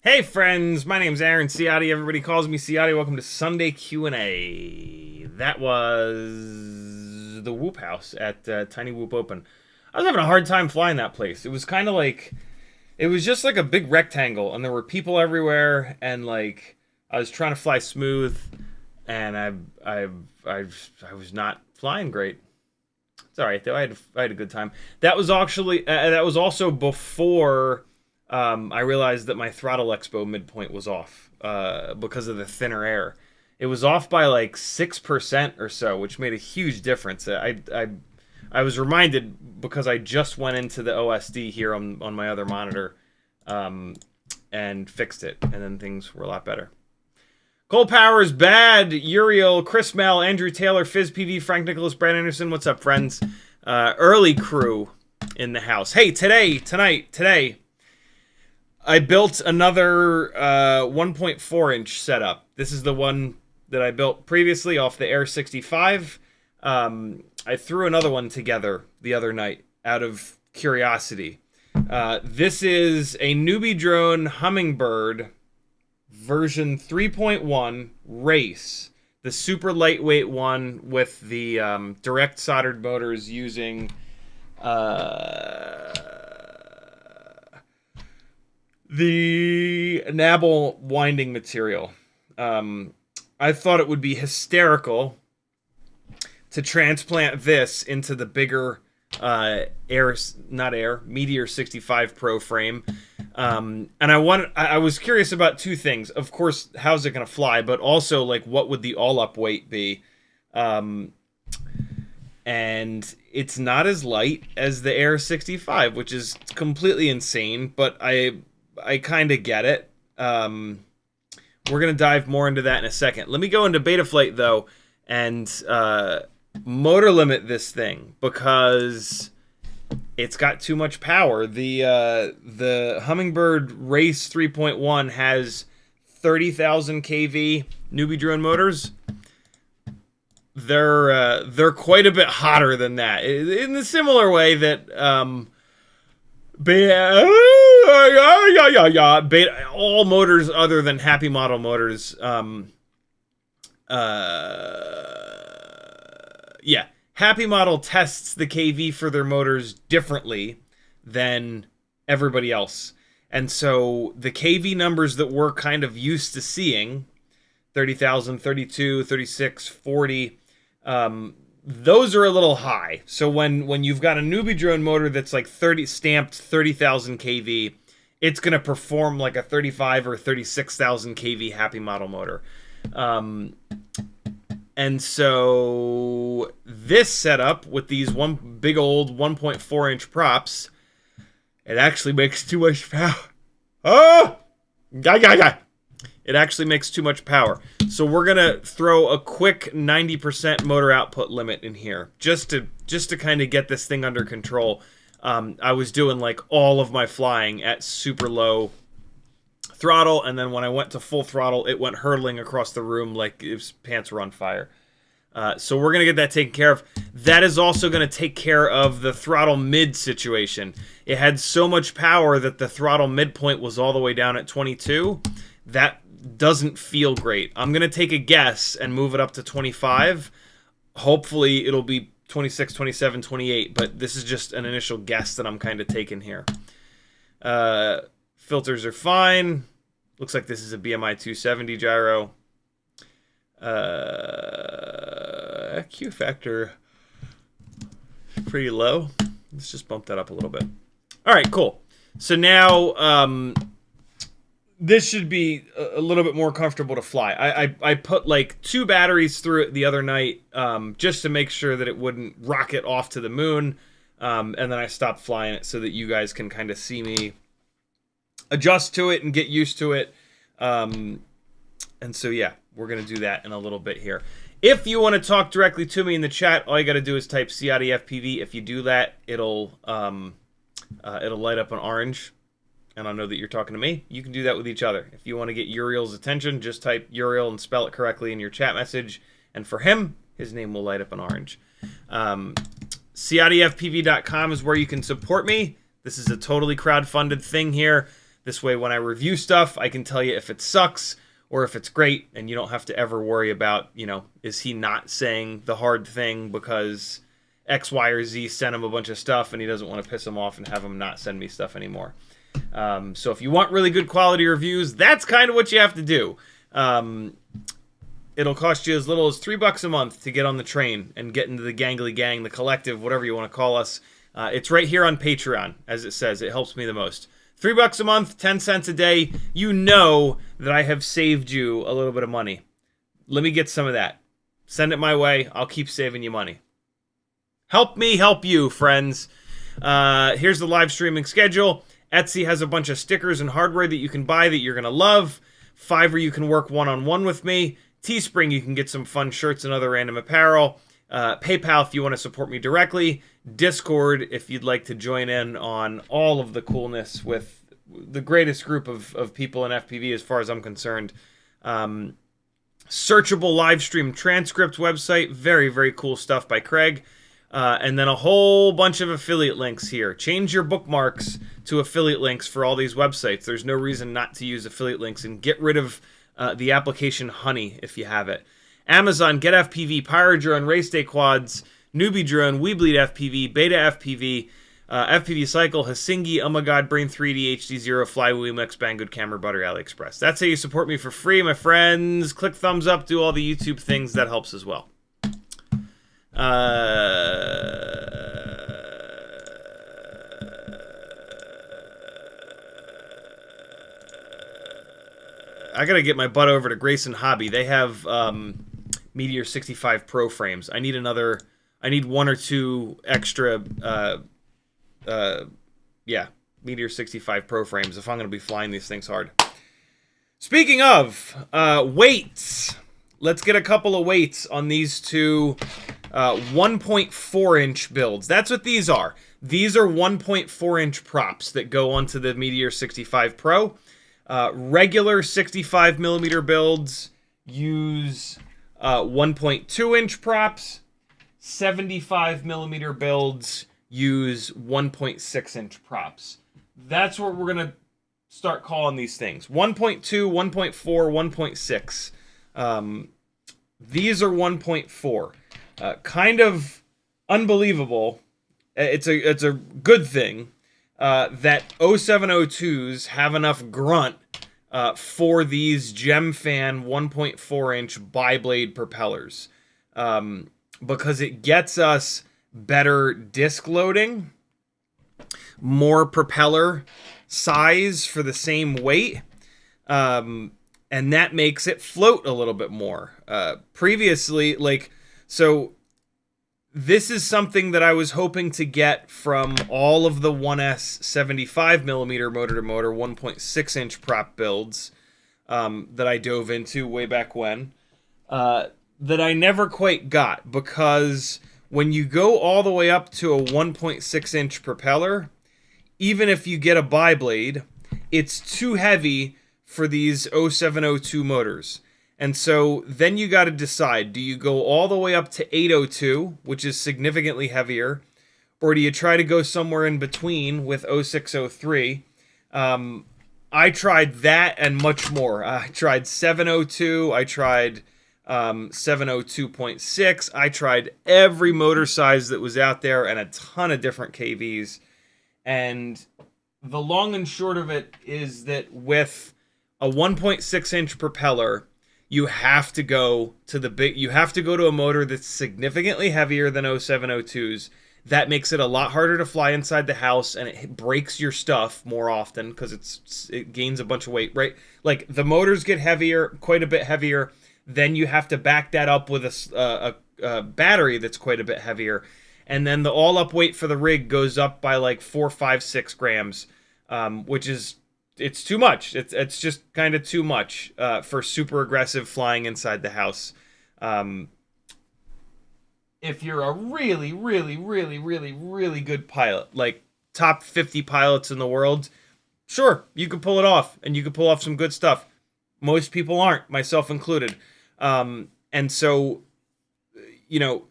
Hey friends, my name's Aaron Ciotti. Everybody calls me Ciotti. Welcome to Sunday Q&A. That was the Whoop House at Tiny Whoop Open. I was having a hard time flying that place. It was kind of like, it was just like a big rectangle, and there were people everywhere, and like I was trying to fly smooth, and I was not flying great. It's all right though. I had a good time. That was actually that was also before. I realized that my throttle expo midpoint was off because of the thinner air. It was off by like 6% or so, which made a huge difference. I was reminded because I just went into the OSD here on my other monitor and fixed it, and then things were a lot better. Cole Powers, Bad, Uriel, Chris Mel, Andrew Taylor, FizzPV, Frank Nicholas, Brad Anderson. What's up, friends? Early crew in the house. Hey, today. I built another 1.4 inch setup. This is the one that I built previously off the Air 65. I threw another one together the other night out of curiosity. This is a newbie drone Hummingbird version 3.1 race. The super lightweight one with the direct soldered motors using the Nabble winding material. I thought it would be hysterical to transplant this into the bigger Meteor 65 Pro frame. And I was curious about two things. Of course, how's it going to fly, but also like what would the all-up weight be? And it's not as light as the Air 65, which is completely insane, but I kind of get it. We're going to dive more into that in a second. Let me go into Betaflight, though, and motor limit this thing, because it's got too much power. The Hummingbird Race 3.1 has 30,000 kV newbie drone motors. They're quite a bit hotter than that. In the similar way that all motors other than Happymodel motors, Happymodel tests the kV for their motors differently than everybody else. And so the kV numbers that we're kind of used to seeing, 30,000, 32, 36, 40, those are a little high. So when you've got a newbie drone motor that's like stamped 30,000 kV, it's going to perform like a 35 or 36,000 kV Happymodel motor. And so this setup with these one big old 1.4 inch props, it actually makes too much power. Oh! It actually makes too much power. So we're going to throw a quick 90% motor output limit in here just to kind of get this thing under control. I was doing like all of my flying at super low throttle, and then when I went to full throttle, it went hurtling across the room like its pants were on fire. So we're going to get that taken care of. That is also going to take care of the throttle mid situation. It had so much power that the throttle midpoint was all the way down at 22. That doesn't feel great. I'm going to take a guess and move it up to 25. Hopefully it'll be 26, 27, 28, but this is just an initial guess that I'm kind of taking here. Filters are fine. Looks like this is a BMI 270 gyro. Q factor pretty low. Let's just bump that up a little bit. All right, cool. So now this should be a little bit more comfortable to fly. I put like 2 batteries through it the other night just to make sure that it wouldn't rocket off to the moon. And then I stopped flying it so that you guys can kind of see me adjust to it and get used to it. And so, yeah, we're going to do that in a little bit here. If you want to talk directly to me in the chat, all you got to do is type CiottiFPV. If you do that, it'll light up an orange, and I'll know that you're talking to me. You can do that with each other. If you want to get Uriel's attention, just type Uriel and spell it correctly in your chat message, and for him, his name will light up an orange. CiottiFPV.com is where you can support me. This is a totally crowdfunded thing here. This way, when I review stuff, I can tell you if it sucks or if it's great, and you don't have to ever worry about, you know, is he not saying the hard thing because X, Y, or Z sent him a bunch of stuff and he doesn't want to piss him off and have him not send me stuff anymore. So if you want really good quality reviews, that's kind of what you have to do. It'll cost you as little as $3 a month to get on the train and get into the gangly gang, the collective, whatever you want to call us. It's right here on Patreon, as it says. It helps me the most. $3 a month, 10 cents a day. You know that I have saved you a little bit of money. Let me get some of that. Send it my way. I'll keep saving you money. Help me help you, friends. Here's the live streaming schedule. Etsy has a bunch of stickers and hardware that you can buy that you're going to love. Fiverr, you can work one-on-one with me. Teespring, you can get some fun shirts and other random apparel. PayPal, if you want to support me directly. Discord, if you'd like to join in on all of the coolness with the greatest group of people in FPV as far as I'm concerned. Searchable live stream transcript website. Very, very cool stuff by Craig. And then a whole bunch of affiliate links here. Change your bookmarks to affiliate links for all these websites. There's no reason not to use affiliate links, and get rid of the application Honey if you have it. Amazon, Get FPV, Pyrodrone, Race Day Quads, Newbie Drone, WeBleed FPV, Beta FPV, FPV Cycle, Hasingi, Oh My God, Brain 3D, HDZero, Flywheel, Mix, Banggood, Camera, Butter, AliExpress. That's how you support me for free, my friends. Click thumbs up, do all the YouTube things. That helps as well. I gotta get my butt over to Grayson Hobby. They have Meteor 65 Pro frames. I need 1 or 2 extra Meteor 65 Pro frames if I'm gonna be flying these things hard. Speaking of weights, let's get a couple of weights on these two 1.4 inch builds. That's what these are. These are 1.4 inch props that go onto the Meteor 65 Pro. Regular 65 millimeter builds use 1.2 inch props. 75 millimeter builds use 1.6 inch props. That's what we're gonna start calling these things. 1.2, 1.4, 1.6. These are 1.4. Kind of unbelievable. It's a good thing that 0702s have enough grunt for these Gemfan 1.4-inch bi-blade propellers, because it gets us better disc loading, more propeller size for the same weight, and that makes it float a little bit more. Previously, so this is something that I was hoping to get from all of the 1S 75mm motor-to-motor 1.6-inch prop builds that I dove into way back when, that I never quite got, because when you go all the way up to a 1.6-inch propeller, even if you get a bi-blade, it's too heavy for these 0702 motors. And so then you got to decide, do you go all the way up to 802, which is significantly heavier, or do you try to go somewhere in between with 0603? I tried that and much more. I tried 702, I tried 702.6, I tried every motor size that was out there and a ton of different KVs. And the long and short of it is that with a 1.6-inch propeller, you have to go to a motor that's significantly heavier than 0702s. That makes it a lot harder to fly inside the house, and it breaks your stuff more often because it gains a bunch of weight, right? Like, the motors get heavier, quite a bit heavier. Then you have to back that up with a battery that's quite a bit heavier. And then the all-up weight for the rig goes up by like 4, 5, 6 grams, which is... it's too much. It's just kind of too much for super aggressive flying inside the house. If you're a really, really, really, really, really good pilot, like top 50 pilots in the world, sure, you can pull it off, and you can pull off some good stuff. Most people aren't, myself included. And so, you know,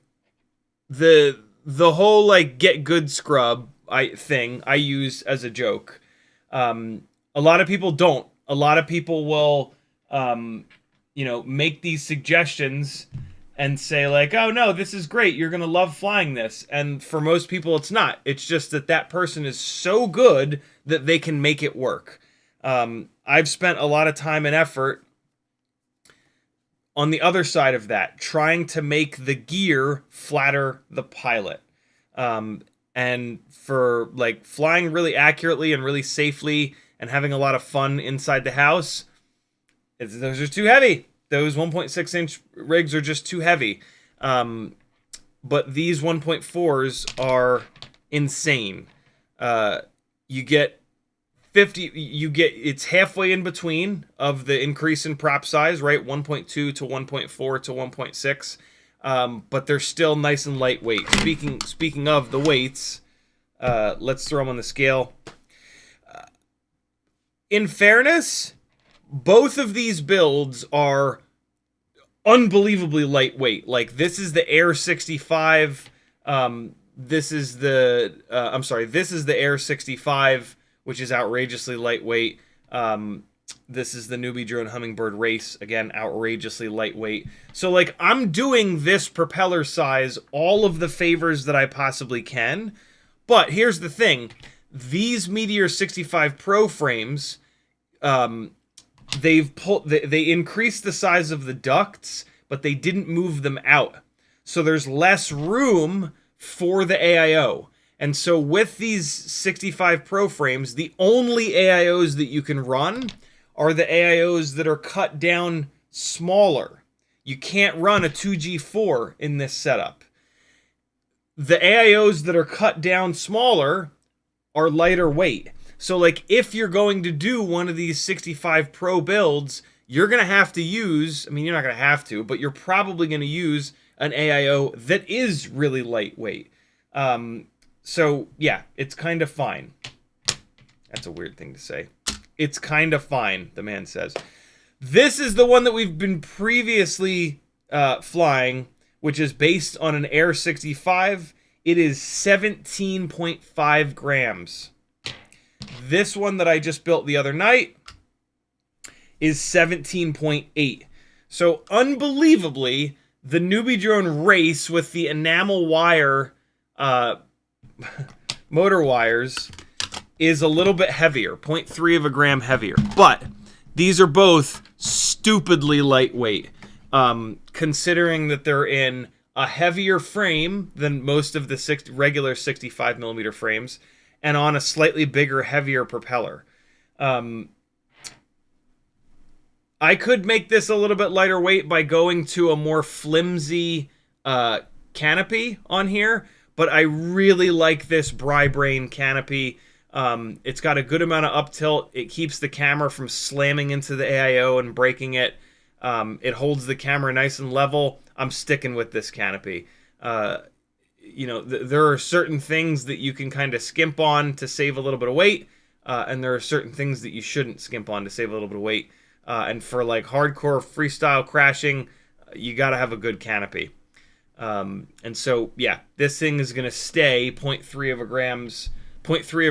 the whole like get good scrub thing I use as a joke. A lot of people don't. A lot of people will, make these suggestions and say like, oh no, this is great. You're going to love flying this. And for most people, it's not. It's just that person is so good that they can make it work. I've spent a lot of time and effort on the other side of that, trying to make the gear flatter the pilot. And for like flying really accurately and really safely and having a lot of fun inside the house, those are too heavy. Those 1.6-inch rigs are just too heavy. But these 1.4s are insane. You get it's halfway in between of the increase in prop size, right? 1.2 to 1.4 to 1.6. But they're still nice and lightweight. Speaking of the weights, let's throw them on the scale. In fairness, both of these builds are unbelievably lightweight. Like, this is the Air 65. This is the Air 65, which is outrageously lightweight. This is the Newbie Drone Hummingbird Race, again, outrageously lightweight. So, like, I'm doing this propeller size all of the favors that I possibly can. But here's the thing. These Meteor 65 Pro frames, they increased the size of the ducts, but they didn't move them out. So there's less room for the AIO. And so with these 65 Pro frames, the only AIOs that you can run are the AIOs that are cut down smaller. You can't run a 2G4 in this setup. The AIOs that are cut down smaller are lighter weight. So, like, if you're going to do one of these 65 Pro builds, you're going to have to use, I mean, you're not going to have to, but you're probably going to use an AIO that is really lightweight. So, yeah, it's kind of fine. That's a weird thing to say. It's kind of fine, the man says. This is the one that we've been previously flying, which is based on an Air 65. It is 17.5 grams. This one that I just built the other night is 17.8. So, unbelievably, the Newbie Drone Race with the enamel wire motor wires is a little bit heavier, 0.3 of a gram heavier. But these are both stupidly lightweight, considering that they're in a heavier frame than most of the regular 65 millimeter frames, and on a slightly bigger, heavier propeller. I could make this a little bit lighter weight by going to a more flimsy canopy on here, but I really like this Bri-Brain canopy. It's got a good amount of up tilt. It keeps the camera from slamming into the AIO and breaking it. It holds the camera nice and level. I'm sticking with this canopy. You know, there are certain things that you can kind of skimp on to save a little bit of weight, and there are certain things that you shouldn't skimp on to save a little bit of weight. And for like hardcore freestyle crashing, you got to have a good canopy. And so, yeah, this thing is going to stay 0.3 of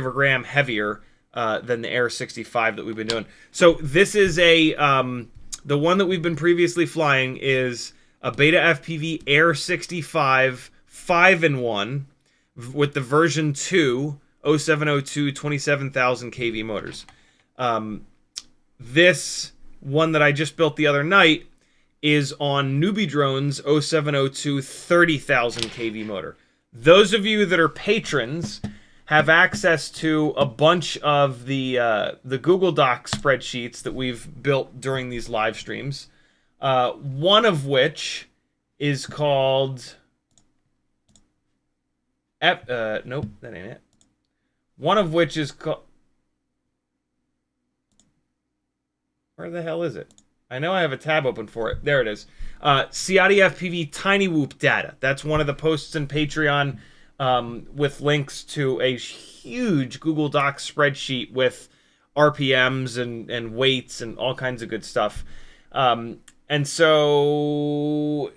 a gram heavier than the Air 65 that we've been doing. So this is the one that we've been previously flying is a Beta FPV Air 65 5-in-1 with the version 2 0702 27,000 kV motors. This one that I just built the other night is on Newbie Drone's 0702 30,000 kV motor. Those of you that are patrons have access to a bunch of the Google Docs spreadsheets that we've built during these live streams. One of which is called... nope, that ain't it. One of which is called... Where the hell is it? I know I have a tab open for it. There it is. CiottiFPV Tiny Whoop data. That's one of the posts in Patreon with links to a huge Google Docs spreadsheet with RPMs and weights and all kinds of good stuff. And so...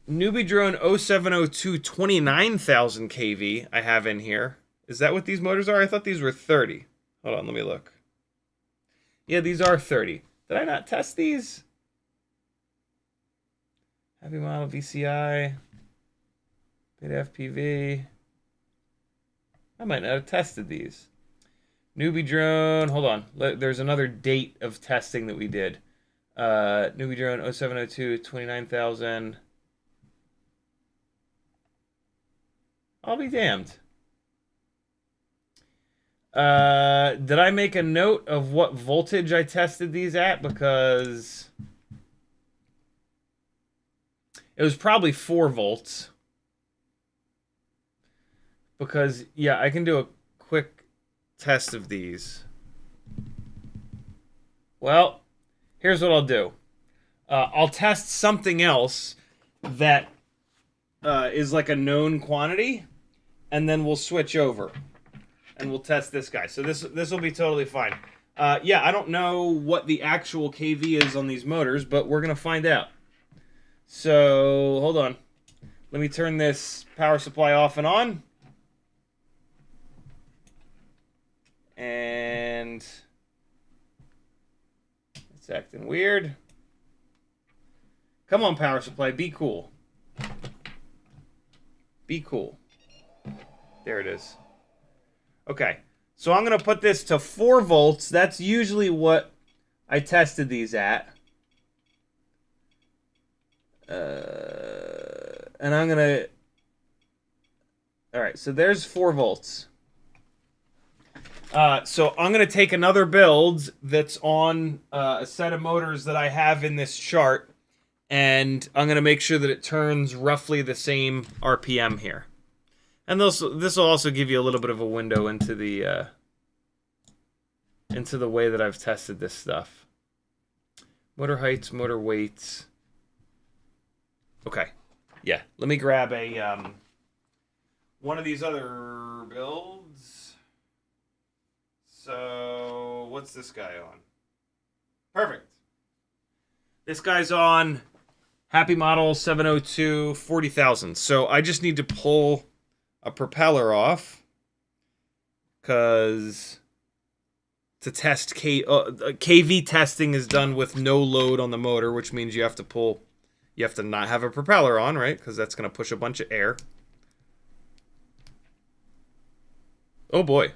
Newbie Drone 0702 29,000 kV I have in here. Is that what these motors are? I thought these were 30. Hold on, let me look. Yeah, these are 30. Did I not test these? Happymodel VCI. Beta FPV. I might not have tested these. Newbie Drone. Hold on. There's another date of testing that we did. Newbie Drone 0702 29,000. I'll be damned. Did I make a note of what voltage I tested these at? Because it was probably 4 volts. Because, yeah, I can do a quick test of these. Well, here's what I'll do. I'll test something else that is like a known quantity, and then we'll switch over. And we'll test this guy. So this will be totally fine. Yeah, I don't know what the actual KV is on these motors, but we're going to find out. So, hold on. Let me turn this power supply off and on. And it's acting weird. Come on, power supply. Be cool. Be cool. There it is. Okay, so I'm going to put this to 4 volts. That's usually what I tested these at. And I'm going to... Alright, so there's 4 volts. So I'm going to take another build that's on a set of motors that I have in this chart, and I'm going to make sure that it turns roughly the same RPM here. And this will also give you a little bit of a window into the way that I've tested this stuff. Motor heights, motor weights. Okay, yeah. Let me grab a one of these other builds. So what's this guy on? Perfect. This guy's on Happymodel 702 40,000. So I just need to pull a propeller off, because to test KV testing is done with no load on the motor, which means you have to not have a propeller on, right? Because that's going to push a bunch of air. Oh boy.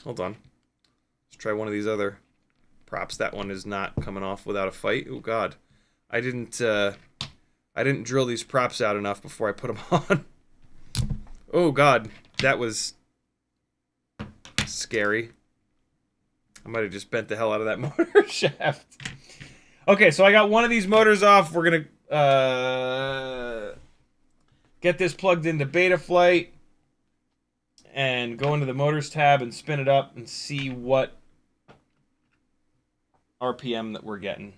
Hold on. Let's try one of these other props. That one is not coming off without a fight. Oh god. I didn't drill these props out enough before I put them on. Oh god. That was scary. I might have just bent the hell out of that motor shaft. Okay, so I got one of these motors off. We're going to get this plugged into Betaflight and go into the motors tab and spin it up and see what RPM that we're getting.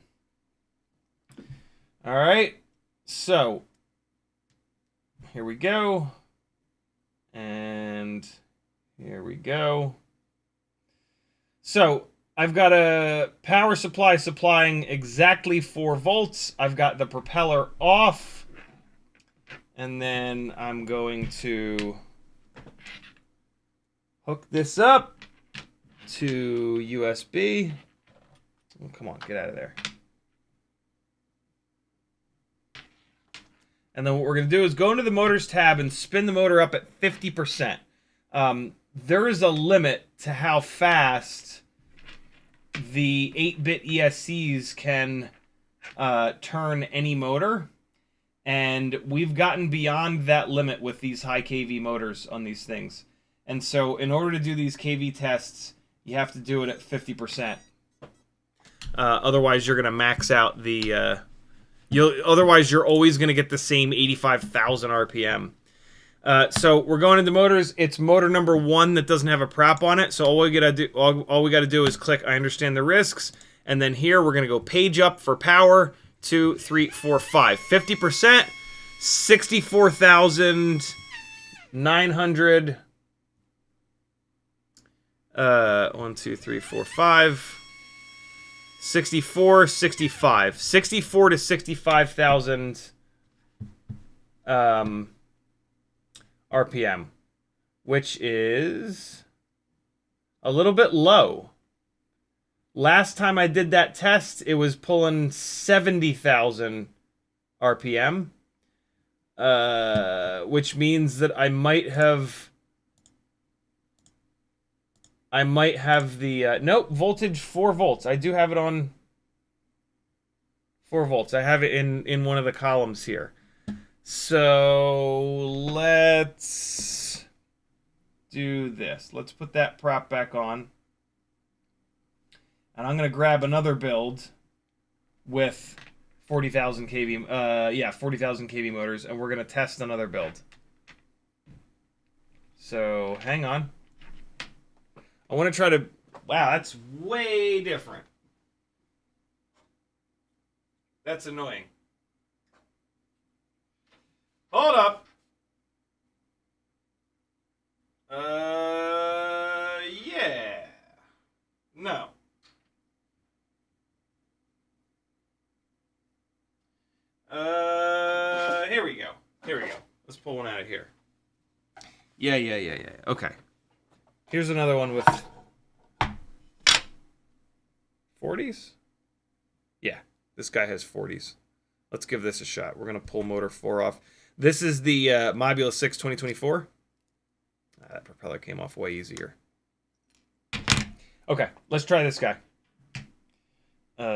All right, so here we go. And here we go. So I've got a power supply supplying exactly 4 volts. I've got the propeller off. And then I'm going to hook this up to USB. Oh, come on, get out of there. And then what we're going to do is go into the motors tab and spin the motor up at 50%. There is a limit to how fast the 8-bit ESCs can turn any motor. And we've gotten beyond that limit with these high kV motors on these things. And so in order to do these kV tests, you have to do it at 50%. Otherwise, you're going to max out the... otherwise, you're always going to get the same 85,000 RPM. So we're going into motors. It's motor number 1 that doesn't have a prop on it. So all we got to do is click I understand the risks. And then here we're going to go page up for power. 2, 3, 4, 5. 50%. 64,900. 1, 2, 3, 4, 5. 64, 65. 64 to 65,000 RPM, which is a little bit low. Last time I did that test, it was pulling 70,000 RPM, which means that I might have the nope, voltage 4 volts. I do have it on 4 volts. I have it in one of the columns here. So let's do this. Let's put that prop back on. And I'm going to grab another build with 40,000 kV, 40,000 kV motors, and we're going to test another build. So hang on. I want to try to... Wow, that's way different. That's annoying. Hold up. Yeah. No. Here we go. Here we go. Let's pull one out of here. Yeah. Okay. Here's another one with 40s. Yeah, this guy has 40s. Let's give this a shot. We're going to pull motor 4 off. This is the Mobula 6 2024. That propeller came off way easier. Okay, let's try this guy. Okay.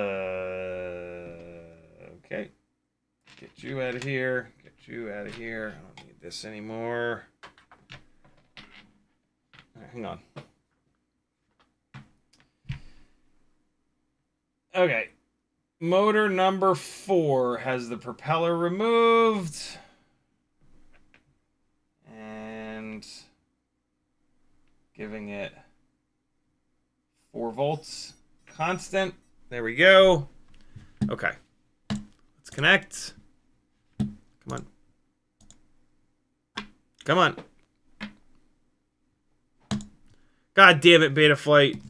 Get you out of here. Get you out of here. I don't need this anymore. All right, hang on. Okay. Motor number 4 has the propeller removed. And giving it 4 volts constant. There we go. Okay. Let's connect. Come on. Come on. God damn it, Betaflight.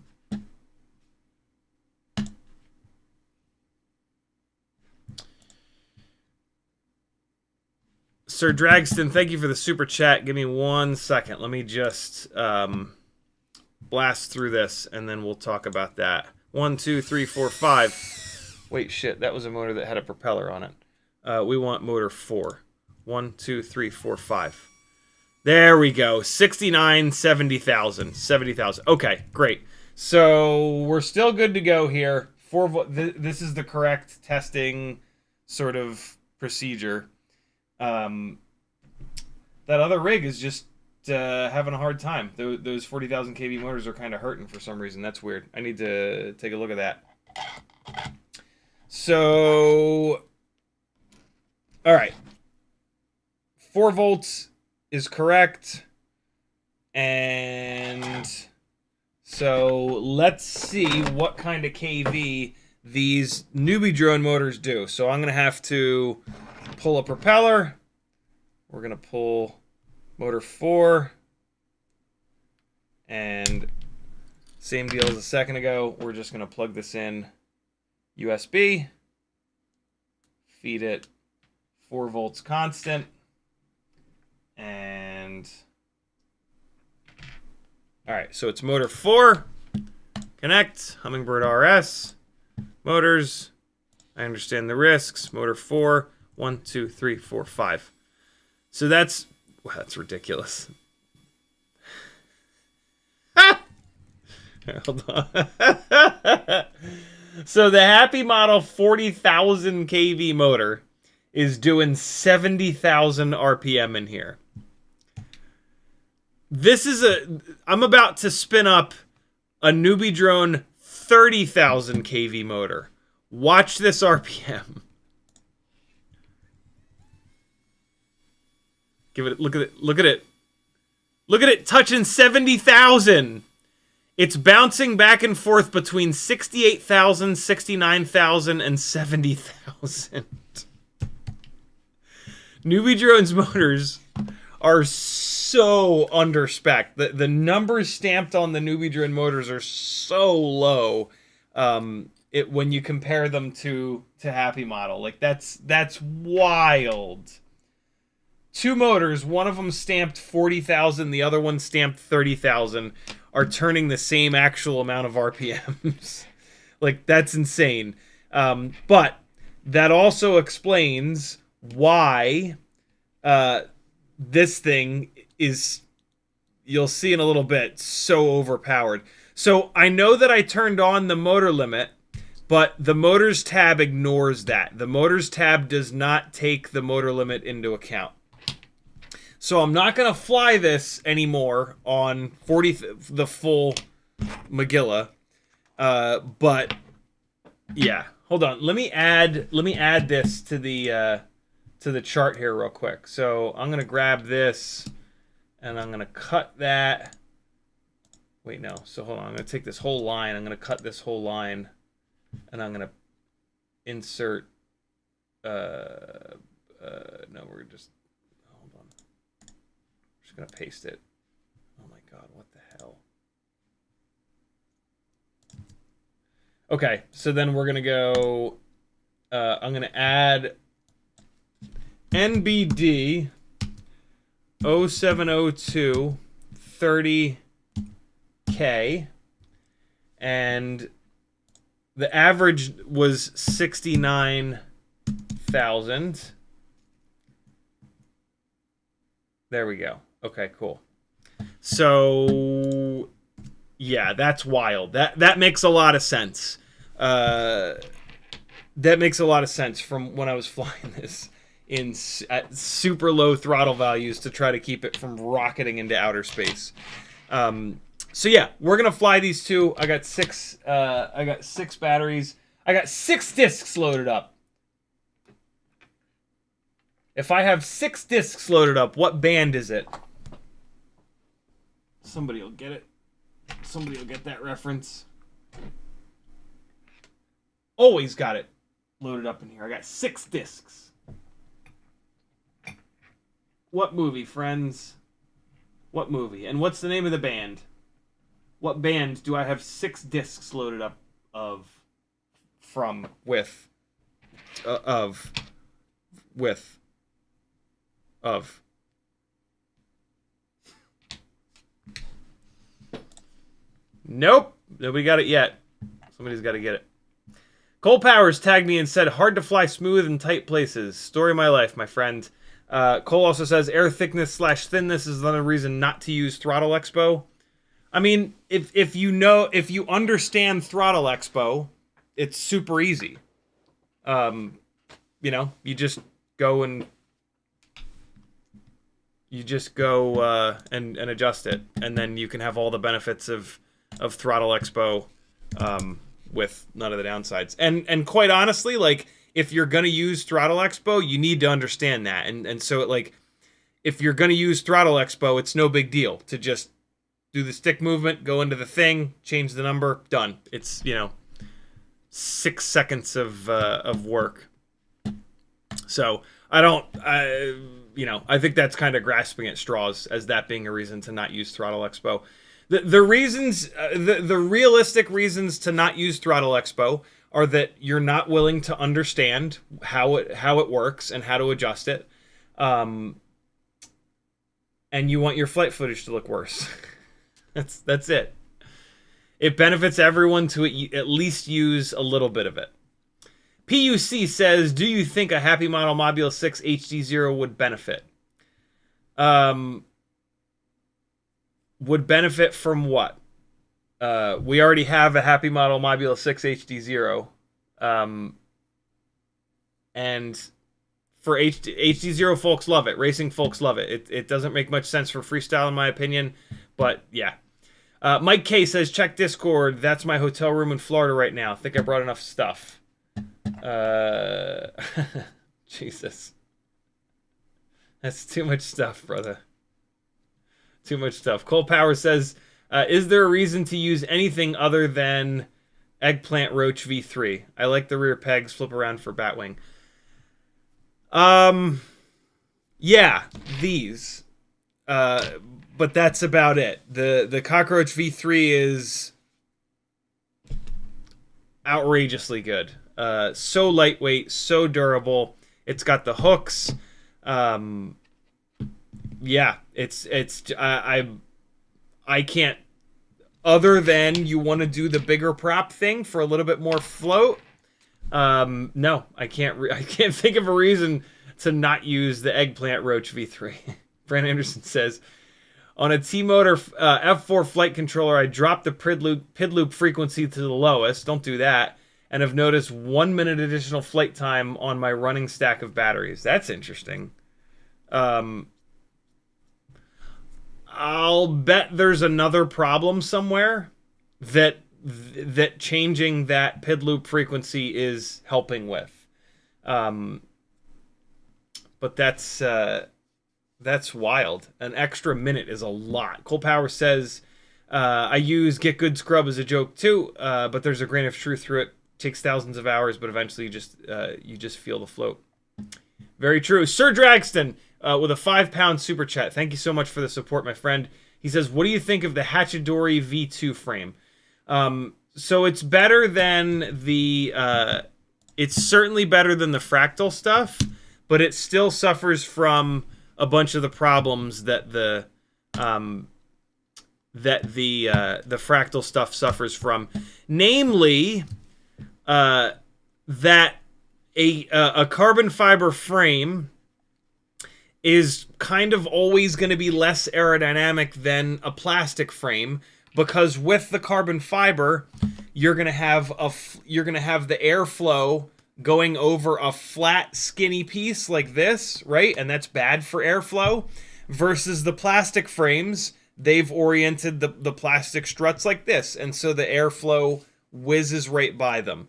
Sir Dragston, thank you for the super chat. Give me 1 second. Let me just blast through this, and then we'll talk about that. 1, 2, 3, 4, 5. Wait, shit. That was a motor that had a propeller on it. We want motor 4. 1, 2, 3, 4, 5. There we go. 69, 70,000. 70,000. Okay, great. So we're still good to go here. This is the correct testing sort of procedure. That other rig is just having a hard time. Those 40,000 kV motors are kind of hurting for some reason. That's weird. I need to take a look at that. So, all right. 4 volts is correct. And so let's see what kind of kV these newbie drone motors do. So I'm going to have to pull a propeller. We're going to pull motor 4. And same deal as a second ago. We're just going to plug this in USB. Feed it 4 volts constant. And all right, so it's motor 4. Connect. Hummingbird RS. Motors. I understand the risks. Motor 4. 1, 2, 3, 4, 5. So that's... Wow, that's ridiculous. Hold on. So the Happymodel 40,000 kV motor is doing 70,000 RPM in here. This is I'm about to spin up a newbie drone 30,000 kV motor. Watch this RPM. Give it, look at it, look at it. Look at it touching 70,000. It's bouncing back and forth between 68,000, 69,000, and 70,000. Newbie drones motors are so under spec. The numbers stamped on the newbie drone motors are so low. When you compare them to Happymodel, like that's wild. 2 motors, one of them stamped 40,000, the other one stamped 30,000, are turning the same actual amount of RPMs. Like, that's insane. But that also explains why this thing is, you'll see in a little bit, so overpowered. So I know that I turned on the motor limit, but the motors tab ignores that. The motors tab does not take the motor limit into account. So I'm not going to fly this anymore on the full Magilla. But yeah, hold on. Let me add this to the chart here real quick. So I'm going to grab this and I'm going to cut that. Wait, no. So hold on. I'm going to take this whole line. I'm going to cut this whole line and I'm going to insert no, we're just gonna paste it. Oh my god, what the hell? Okay, so then we're gonna go I'm gonna add NBD 0702 30K, and the average was 69,000. There we go. Okay, cool. So yeah, that's wild. That makes a lot of sense. That makes a lot of sense from when I was flying this at super low throttle values to try to keep it from rocketing into outer space. So yeah, we're gonna fly these two. I got 6 batteries. I got 6 discs loaded up. If I have 6 discs loaded up, what band is it? Somebody will get it. Somebody will get that reference. Always got it loaded up in here. I got 6 discs. What movie, friends? What movie? And what's the name of the band? What band do I have 6 discs loaded up of? From, with, of, with, of. Nope. Nobody got it yet. Somebody's got to get it. Cole Powers tagged me and said, hard to fly smooth in tight places. Story of my life, my friend. Cole also says air thickness / thinness is another reason not to use throttle expo. I mean, if you understand throttle expo, it's super easy. You know, you just go and and adjust it, and then you can have all the benefits of throttle expo with none of the downsides. And quite honestly, like, if you're gonna use throttle expo, you need to understand that. And so like, if you're gonna use throttle expo, it's no big deal to just do the stick movement, go into the thing, change the number, done. It's, you know, 6 seconds of work. So I think that's kind of grasping at straws as that being a reason to not use throttle expo. The reasons, the realistic reasons to not use throttle expo are that you're not willing to understand how it works and how to adjust it, and you want your flight footage to look worse. That's it. It benefits everyone to at least use a little bit of it. PUC says, do you think a Happymodel Module 6 HDZero would benefit? Would benefit from what? We already have a Happymodel Module 6 HDZero. And for HDZero folks love it. Racing folks love it. It doesn't make much sense for freestyle in my opinion. But yeah. Mike K says, check Discord. That's my hotel room in Florida right now. Think I brought enough stuff. Jesus. That's too much stuff, brother. Too much stuff. Cole Power says, is there a reason to use anything other than Eggplant Roach V3? I like the rear pegs, flip around for Batwing. Yeah, these. But that's about it. The Cockroach V3 is outrageously good. So lightweight, so durable. It's got the hooks. Yeah, I can't, other than you want to do the bigger prop thing for a little bit more float. No, I can't think of a reason to not use the Eggplant Roach V3. Brand Anderson says, on a T-Motor F4 flight controller, I dropped the PID loop frequency to the lowest. Don't do that. And have noticed 1 minute additional flight time on my running stack of batteries. That's interesting. I'll bet there's another problem somewhere that changing that PID loop frequency is helping with. But that's wild. An extra minute is a lot. Cole Power says, I use Get Good Scrub as a joke too, but there's a grain of truth through it. Takes thousands of hours, but eventually you just feel the float. Very true. Sir Dragston with a £5 super chat. Thank you so much for the support, my friend. He says, what do you think of the Hachidorii V2 frame? So it's better than the... it's certainly better than the fractal stuff, but it still suffers from a bunch of the problems that the fractal stuff suffers from. Namely... that a carbon fiber frame is kind of always going to be less aerodynamic than a plastic frame, because with the carbon fiber, you're going to have the airflow going over a flat, skinny piece like this, right? And that's bad for airflow. Versus the plastic frames, they've oriented the plastic struts like this, and so the airflow whizzes right by them.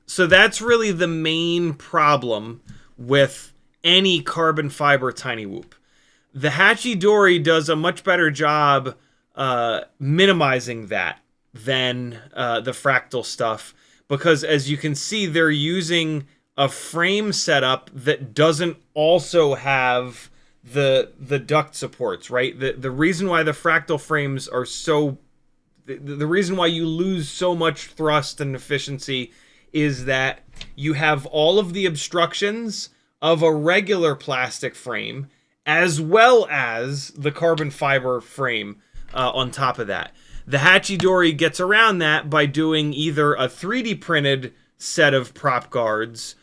So that's really the main problem with any carbon fiber tiny whoop. The Hachidorii does a much better job minimizing that than the fractal stuff, because as you can see, they're using a frame setup that doesn't also have the duct supports, right? The reason why the fractal frames are so... The reason why you lose so much thrust and efficiency is that you have all of the obstructions of a regular plastic frame, as well as the carbon fiber frame on top of that. The Hachidorii gets around that by doing either a 3D printed set of prop guards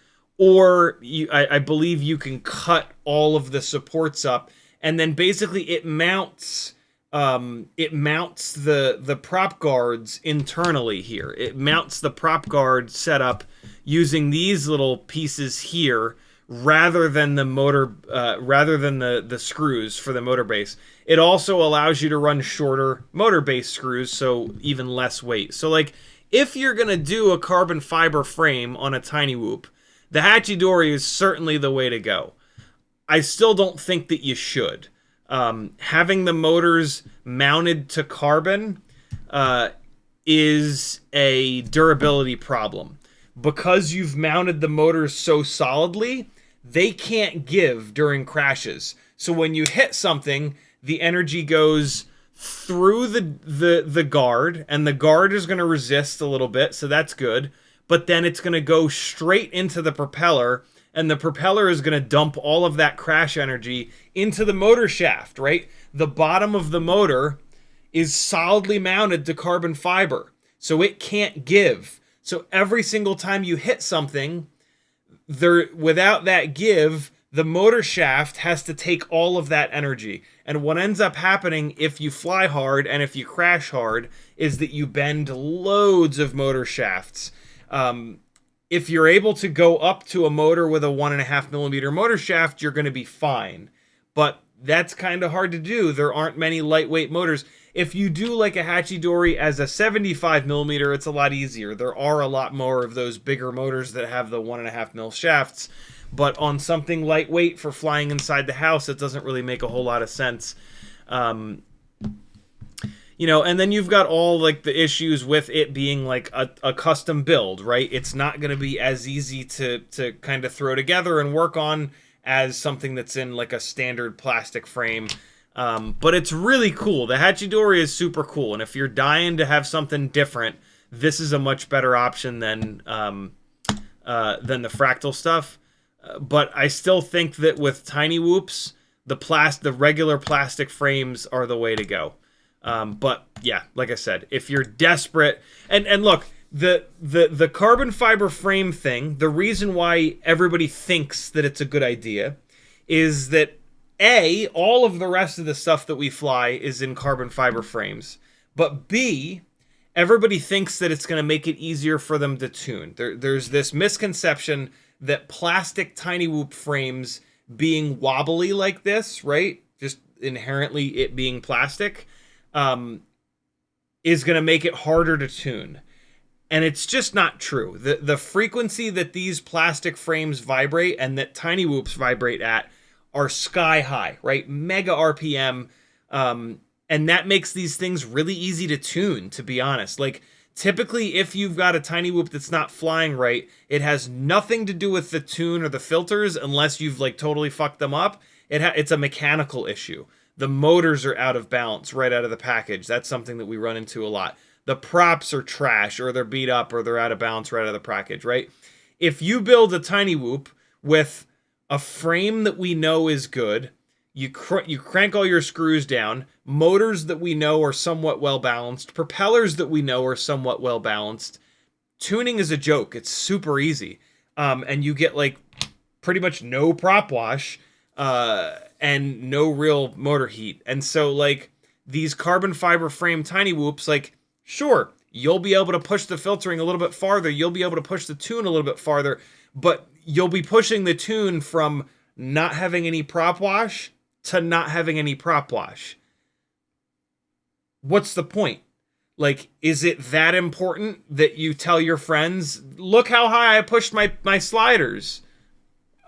or I believe you can cut all of the supports up, and then basically it mounts the prop guards internally here. It mounts the prop guard setup using these little pieces here rather than the motor, rather than the screws for the motor base. It also allows you to run shorter motor base screws, so even less weight. So like, if you're gonna do a carbon fiber frame on a tiny whoop, the Hachidorii is certainly the way to go. I still don't think that you should. Having the motors mounted to carbon is a durability problem. Because you've mounted the motors so solidly, they can't give during crashes. So when you hit something, the energy goes through the guard, and the guard is going to resist a little bit, so that's good. But then it's going to go straight into the propeller, and the propeller is going to dump all of that crash energy into the motor shaft, right? The bottom of the motor is solidly mounted to carbon fiber, so it can't give. So every single time you hit something, without that give, the motor shaft has to take all of that energy. And what ends up happening if you fly hard and if you crash hard is that you bend loads of motor shafts. If you're able to go up to a motor with a 1.5 millimeter motor shaft, you're going to be fine. But that's kind of hard to do. There aren't many lightweight motors. If you do like a Hachidorii as a 75 millimeter, it's a lot easier. There are a lot more of those bigger motors that have the 1.5 mil shafts. But on something lightweight for flying inside the house, it doesn't really make a whole lot of sense. You know, and then you've got all like the issues with it being like a custom build, right? It's not going to be as easy to kind of throw together and work on as something that's in like a standard plastic frame. But it's really cool. The Hachidorii is super cool, and if you're dying to have something different, this is a much better option than the fractal stuff. But I still think that with tiny whoops, the regular plastic frames are the way to go. But yeah, like I said, if you're desperate, and look, the carbon fiber frame thing, the reason why everybody thinks that it's a good idea is that A, all of the rest of the stuff that we fly is in carbon fiber frames, but B, everybody thinks that it's going to make it easier for them to tune. There's this misconception that plastic tiny whoop frames being wobbly like this, right? Just inherently it being plastic, is going to make it harder to tune. And it's just not true. The frequency that these plastic frames vibrate and that tiny whoops vibrate at are sky high, right? Mega RPM. And that makes these things really easy to tune, to be honest. Like, typically, if you've got a tiny whoop that's not flying right, it has nothing to do with the tune or the filters unless you've like totally fucked them up. It's a mechanical issue. The motors are out of balance right out of the package. That's something that we run into a lot. The props are trash, or they're beat up, or they're out of balance right out of the package, right? If you build a tiny whoop with a frame that we know is good, you crank all your screws down, motors that we know are somewhat well balanced, propellers that we know are somewhat well balanced, tuning is a joke. It's super easy. And you get like pretty much no prop wash and no real motor heat. And so like these carbon fiber frame tiny whoops, like, sure, you'll be able to push the filtering a little bit farther. You'll be able to push the tune a little bit farther, but you'll be pushing the tune from not having any prop wash to not having any prop wash. What's the point? Like, is it that important that you tell your friends, look how high I pushed my sliders?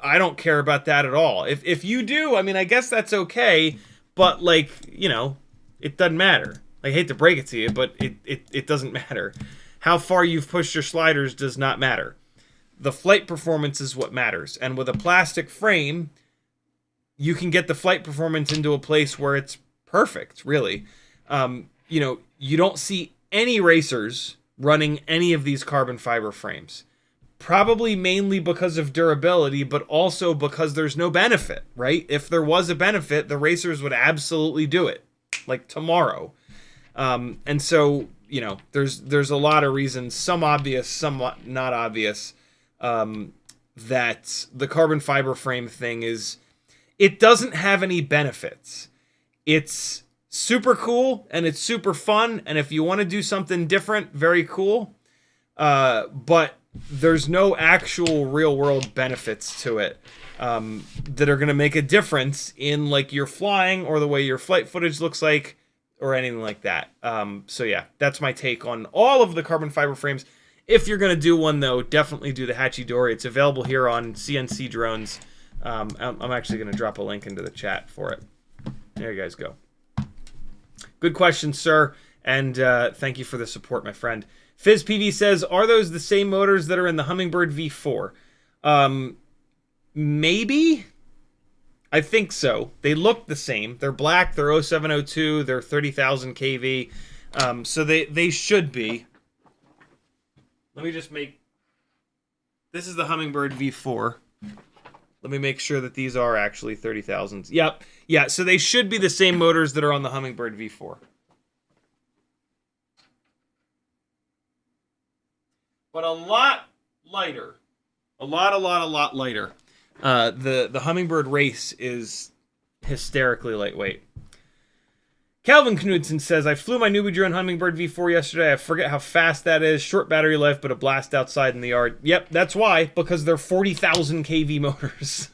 I don't care about that at all. If you do, I mean, I guess that's okay, but like, you know, it doesn't matter. I hate to break it to you, but it doesn't matter. How far you've pushed your sliders does not matter. The flight performance is what matters. And with a plastic frame, you can get the flight performance into a place where it's perfect, really. You know, you don't see any racers running any of these carbon fiber frames. Probably mainly because of durability, but also because there's no benefit, right? If there was a benefit, the racers would absolutely do it, like tomorrow. And so, you know, there's a lot of reasons, some obvious, some not obvious. that the carbon fiber frame thing is, it doesn't have any benefits. It's super cool and it's super fun, and if you want to do something different, very cool. But there's no actual real world benefits to it that are going to make a difference in like your flying or the way your flight footage looks like or anything like that. So yeah, that's my take on all of the carbon fiber frames. If you're going to do one though, definitely do the Hachidorii. It's available here on CNC Drones. I'm actually going to drop a link into the chat for it. There you guys go. Good question, sir. And thank you for the support, my friend. FizzPV says, are those the same motors that are in the Hummingbird V4? Maybe? I think so. They look the same. They're black, they're 0702, they're 30,000 kV. So they should be. Let me just make... This is the Hummingbird V4. Let me make sure that these are actually 30,000s. Yep. Yeah, so they should be the same motors that are on the Hummingbird V4. But a lot lighter. A lot lighter. The Hummingbird Race is hysterically lightweight. Calvin Knudsen says, I flew my newbie drone Hummingbird V4 yesterday. I forget how fast that is. Short battery life, but a blast outside in the yard. Yep, that's why. Because they're 40,000 kV motors.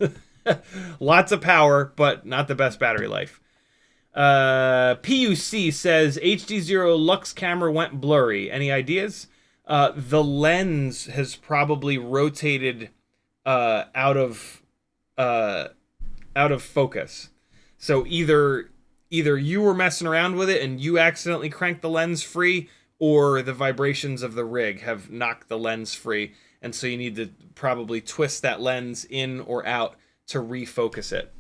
Lots of power, but not the best battery life. PUC says, HDZero Lux camera went blurry. Any ideas? The lens has probably rotated out of focus. So either you were messing around with it and you accidentally cranked the lens free, or the vibrations of the rig have knocked the lens free, and so you need to probably twist that lens in or out to refocus it.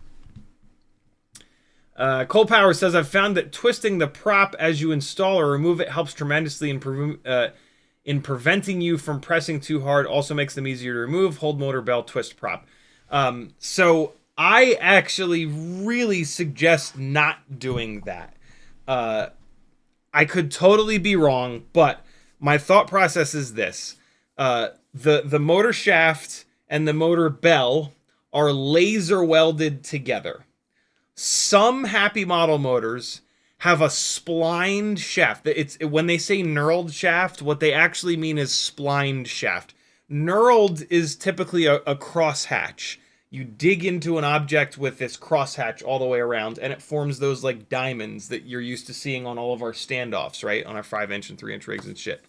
Cole Power says, I've found that twisting the prop as you install or remove it helps tremendously in preventing you from pressing too hard. Also makes them easier to remove. Hold motor bell, twist prop. So I actually really suggest not doing that. I could totally be wrong, but my thought process is this. The motor shaft and the motor bell are laser welded together. Some Happymodel motors have a splined shaft. When they say knurled shaft, what they actually mean is splined shaft. Knurled is typically a crosshatch. You dig into an object with this crosshatch all the way around, and it forms those like diamonds that you're used to seeing on all of our standoffs, right? On our 5-inch and 3-inch rigs and shit.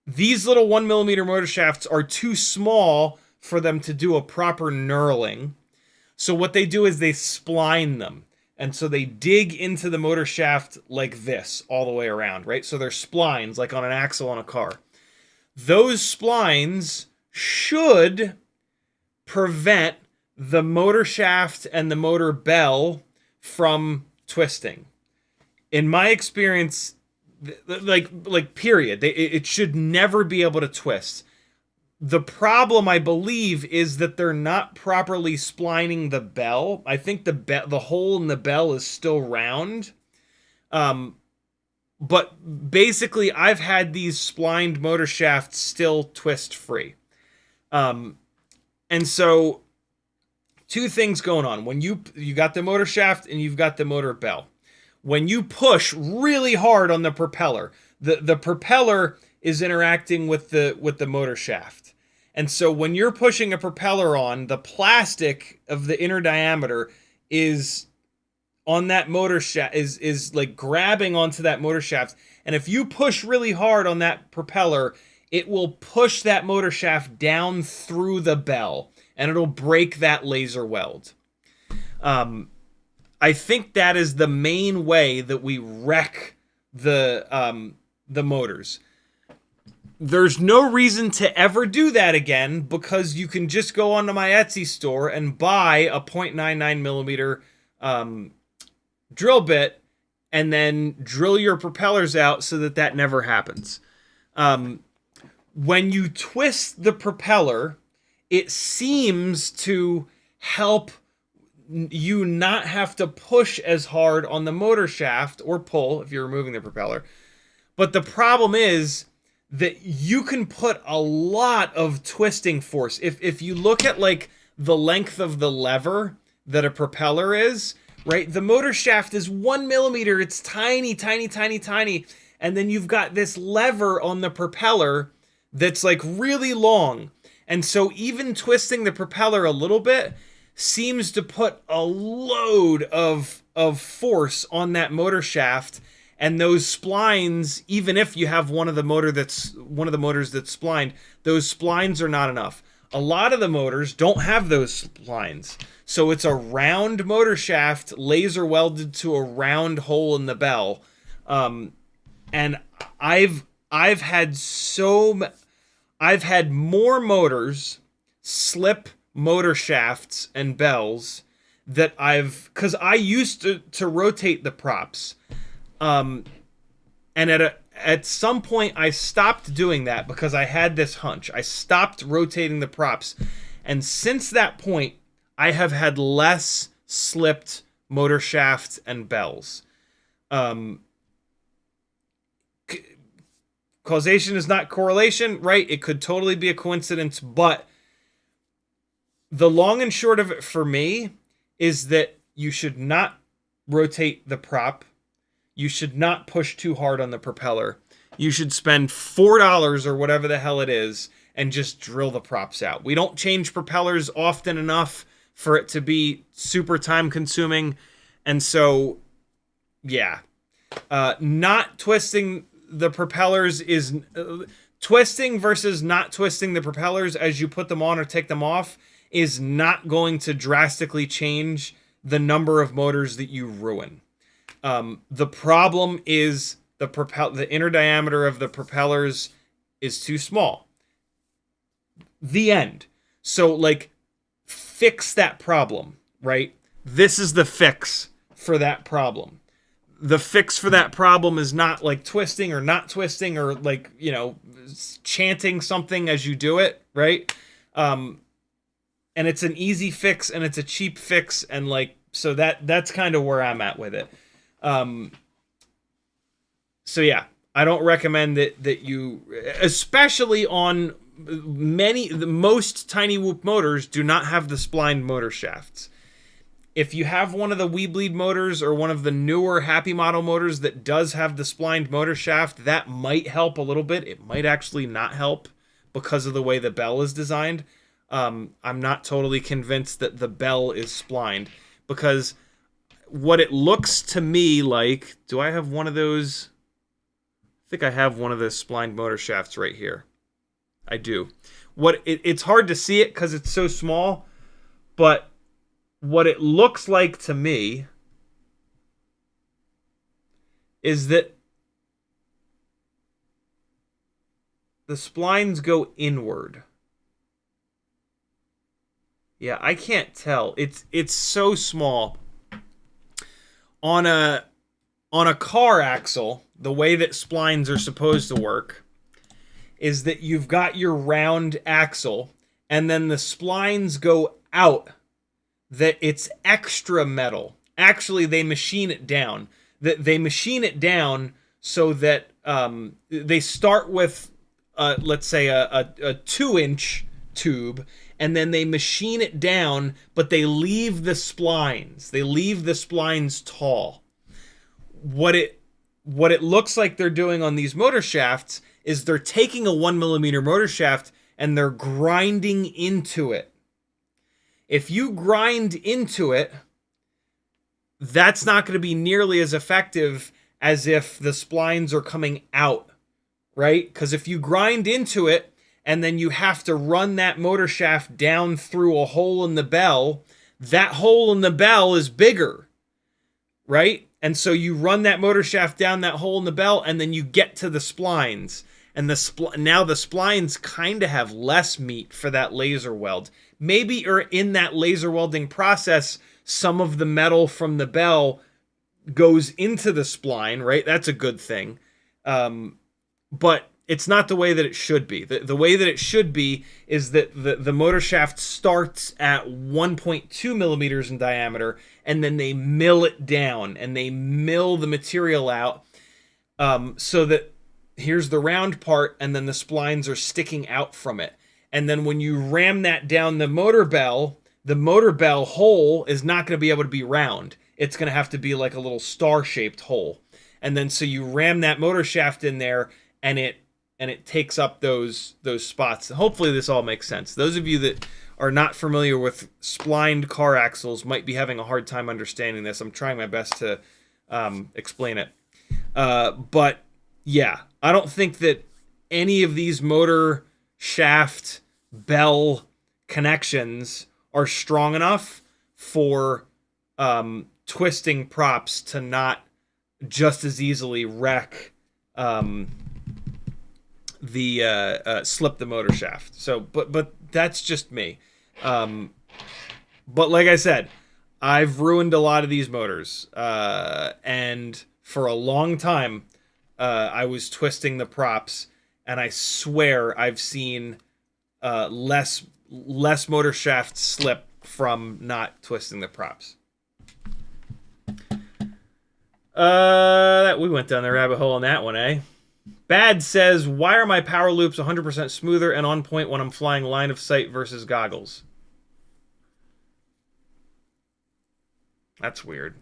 These little 1mm motor shafts are too small for them to do a proper knurling. So what they do is they spline them. And so they dig into the motor shaft like this all the way around, right? So they're splines, like on an axle on a car. Those splines should prevent the motor shaft and the motor bell from twisting. In my experience, like period, it should never be able to twist. The problem, I believe, is that they're not properly splining the bell. I think the hole in the bell is still round. But basically, I've had these splined motor shafts still twist free. And so, two things going on. When you got the motor shaft and you've got the motor bell. When you push really hard on the propeller, the propeller is interacting with the motor shaft. And so when you're pushing a propeller on, the plastic of the inner diameter is on that motor shaft, is like grabbing onto that motor shaft. And if you push really hard on that propeller, it will push that motor shaft down through the bell, and it'll break that laser weld. I think that is the main way that we wreck the motors. There's no reason to ever do that again, because you can just go onto my Etsy store and buy a 0.99mm drill bit and then drill your propellers out so that never happens. When you twist the propeller, it seems to help you not have to push as hard on the motor shaft, or pull if you're removing the propeller. But the problem is that you can put a lot of twisting force. If you look at like the length of the lever that a propeller is, right? The motor shaft is 1 millimeter. It's tiny, tiny, tiny, tiny. And then you've got this lever on the propeller that's like really long. And so even twisting the propeller a little bit seems to put a load of force on that motor shaft. And those splines, even if you have one of the motors that's splined, those splines are not enough. A lot of the motors don't have those splines. So it's a round motor shaft laser welded to a round hole in the bell. And I've had more motors slip motor shafts and bells that because I used to rotate the props. And at some point I stopped doing that because I had this hunch. I stopped rotating the props. And since that point, I have had less slipped motor shafts and bells. Causation is not correlation, right? It could totally be a coincidence, but the long and short of it for me is that you should not rotate the prop. You should not push too hard on the propeller. You should spend $4 or whatever the hell it is and just drill the props out. We don't change propellers often enough for it to be super time consuming. And so, yeah. Not twisting the propellers is... twisting versus not twisting the propellers as you put them on or take them off is not going to drastically change the number of motors that you ruin. The problem is the inner diameter of the propellers is too small. The end. So, like, fix that problem, right? This is the fix for that problem. The fix for that problem is not, like, twisting or not twisting or, like, you know, chanting something as you do it, right? And it's an easy fix and it's a cheap fix, and, like, so that's kind of where I'm at with it. So yeah, I don't recommend that you, especially on most tiny whoop motors do not have the splined motor shafts. If you have one of the WeBleed motors or one of the newer Happymodel motors that does have the splined motor shaft, that might help a little bit. It might actually not help because of the way the bell is designed. I'm not totally convinced that the bell is splined, because what it looks to me like... Do I have one of those? I think I have one of the splined motor shafts right here. I do. It's hard to see it because it's so small, but what it looks like to me is that the splines go inward. Yeah, I can't tell. It's so small. On a car axle, the way that splines are supposed to work is that you've got your round axle, and then the splines go out. That it's extra metal. Actually, they machine it down. They machine it down so that they start with, let's say, a 2-inch tube, and then they machine it down, but they leave the splines. They leave the splines tall. What it looks like they're doing on these motor shafts is they're taking a 1mm motor shaft and they're grinding into it. If you grind into it, that's not going to be nearly as effective as if the splines are coming out, right? Because if you grind into it and then you have to run that motor shaft down through a hole in the bell, that hole in the bell is bigger, right? And so you run that motor shaft down that hole in the bell, and then you get to the splines. And now the splines kind of have less meat for that laser weld. Maybe or in that laser welding process, some of the metal from the bell goes into the spline, right? That's a good thing. But it's not the way that it should be. The way that it should be is that the motor shaft starts at 1.2 millimeters in diameter, and then they mill it down, and they mill the material out so that here's the round part, and then the splines are sticking out from it. And then when you ram that down the motor bell hole is not going to be able to be round. It's going to have to be like a little star-shaped hole. And then so you ram that motor shaft in there, and it takes up those spots. Hopefully this all makes sense. Those of you that are not familiar with splined car axles might be having a hard time understanding this. I'm trying my best to explain it. But yeah, I don't think that any of these motor shaft bell connections are strong enough for twisting props to not just as easily wreck slip the motor shaft. So, but that's just me. But like I said, I've ruined a lot of these motors, and for a long time, I was twisting the props, and I swear I've seen less motor shaft slip from not twisting the props. We went down the rabbit hole on that one, eh? Bad says, why are my power loops 100% smoother and on point when I'm flying line of sight versus goggles? That's weird.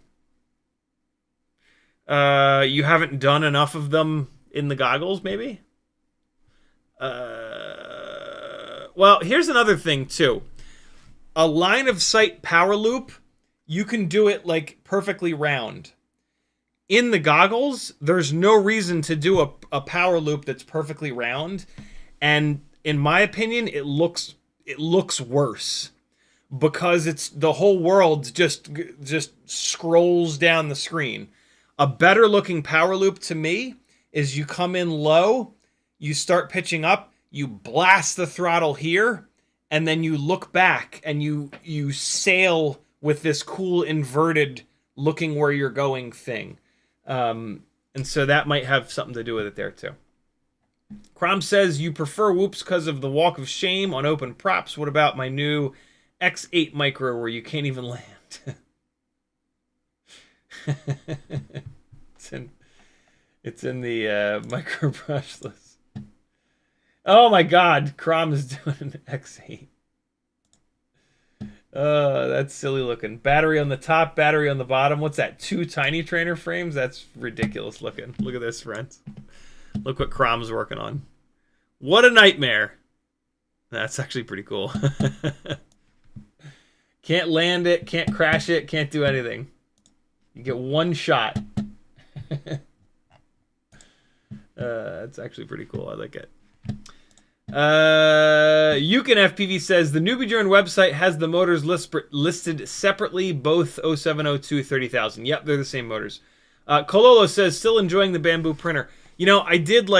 You haven't done enough of them in the goggles, maybe? Well, here's another thing, too. A line of sight power loop, you can do it, like, perfectly round. In the goggles, there's no reason to do a power loop that's perfectly round, and in my opinion, it looks worse because it's the whole world just scrolls down the screen. A better looking power loop to me is you come in low, you start pitching up, you blast the throttle here, and then you look back and you sail with this cool inverted looking where you're going thing. And so that might have something to do with it there too. Crom says you prefer whoops because of the walk of shame on open props. What about my new X8 micro where you can't even land? It's in the micro brushless. Oh my God, Crom is doing an X8. That's silly looking. Battery on the top, battery on the bottom. What's that? 2 tiny trainer frames? That's ridiculous looking. Look at this, friends. Look what Crom's working on. What a nightmare. That's actually pretty cool. Can't land it, can't crash it, can't do anything. You get one shot. That's actually pretty cool. I like it. Yukon FPV says the Newbie Journey website has the motors listed separately, both 0702 30,000. Yep, they're the same motors. Kololo says still enjoying the bamboo printer. You know, I did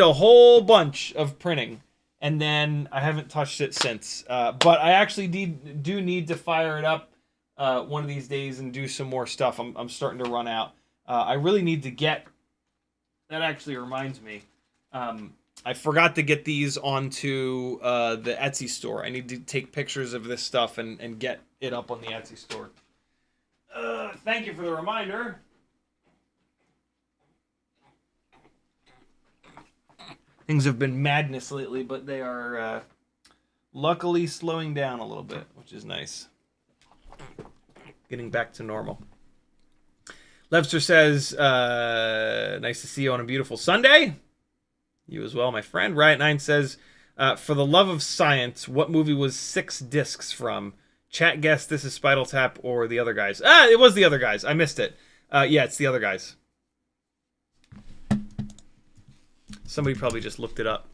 a whole bunch of printing, and then I haven't touched it since. But I actually do need to fire it up one of these days and do some more stuff. I'm starting to run out. I really need to get. That actually reminds me. I forgot to get these onto the Etsy store. I need to take pictures of this stuff and get it up on the Etsy store. Thank you for the reminder. Things have been madness lately, but they are luckily slowing down a little bit, which is nice. Getting back to normal. Levster says, nice to see you on a beautiful Sunday. You as well, my friend. Riot9 says, for the love of science, what movie was 6 discs from? Chat guess this is Spinal Tap or The Other Guys. It was The Other Guys. I missed it. Yeah, it's The Other Guys. Somebody probably just looked it up.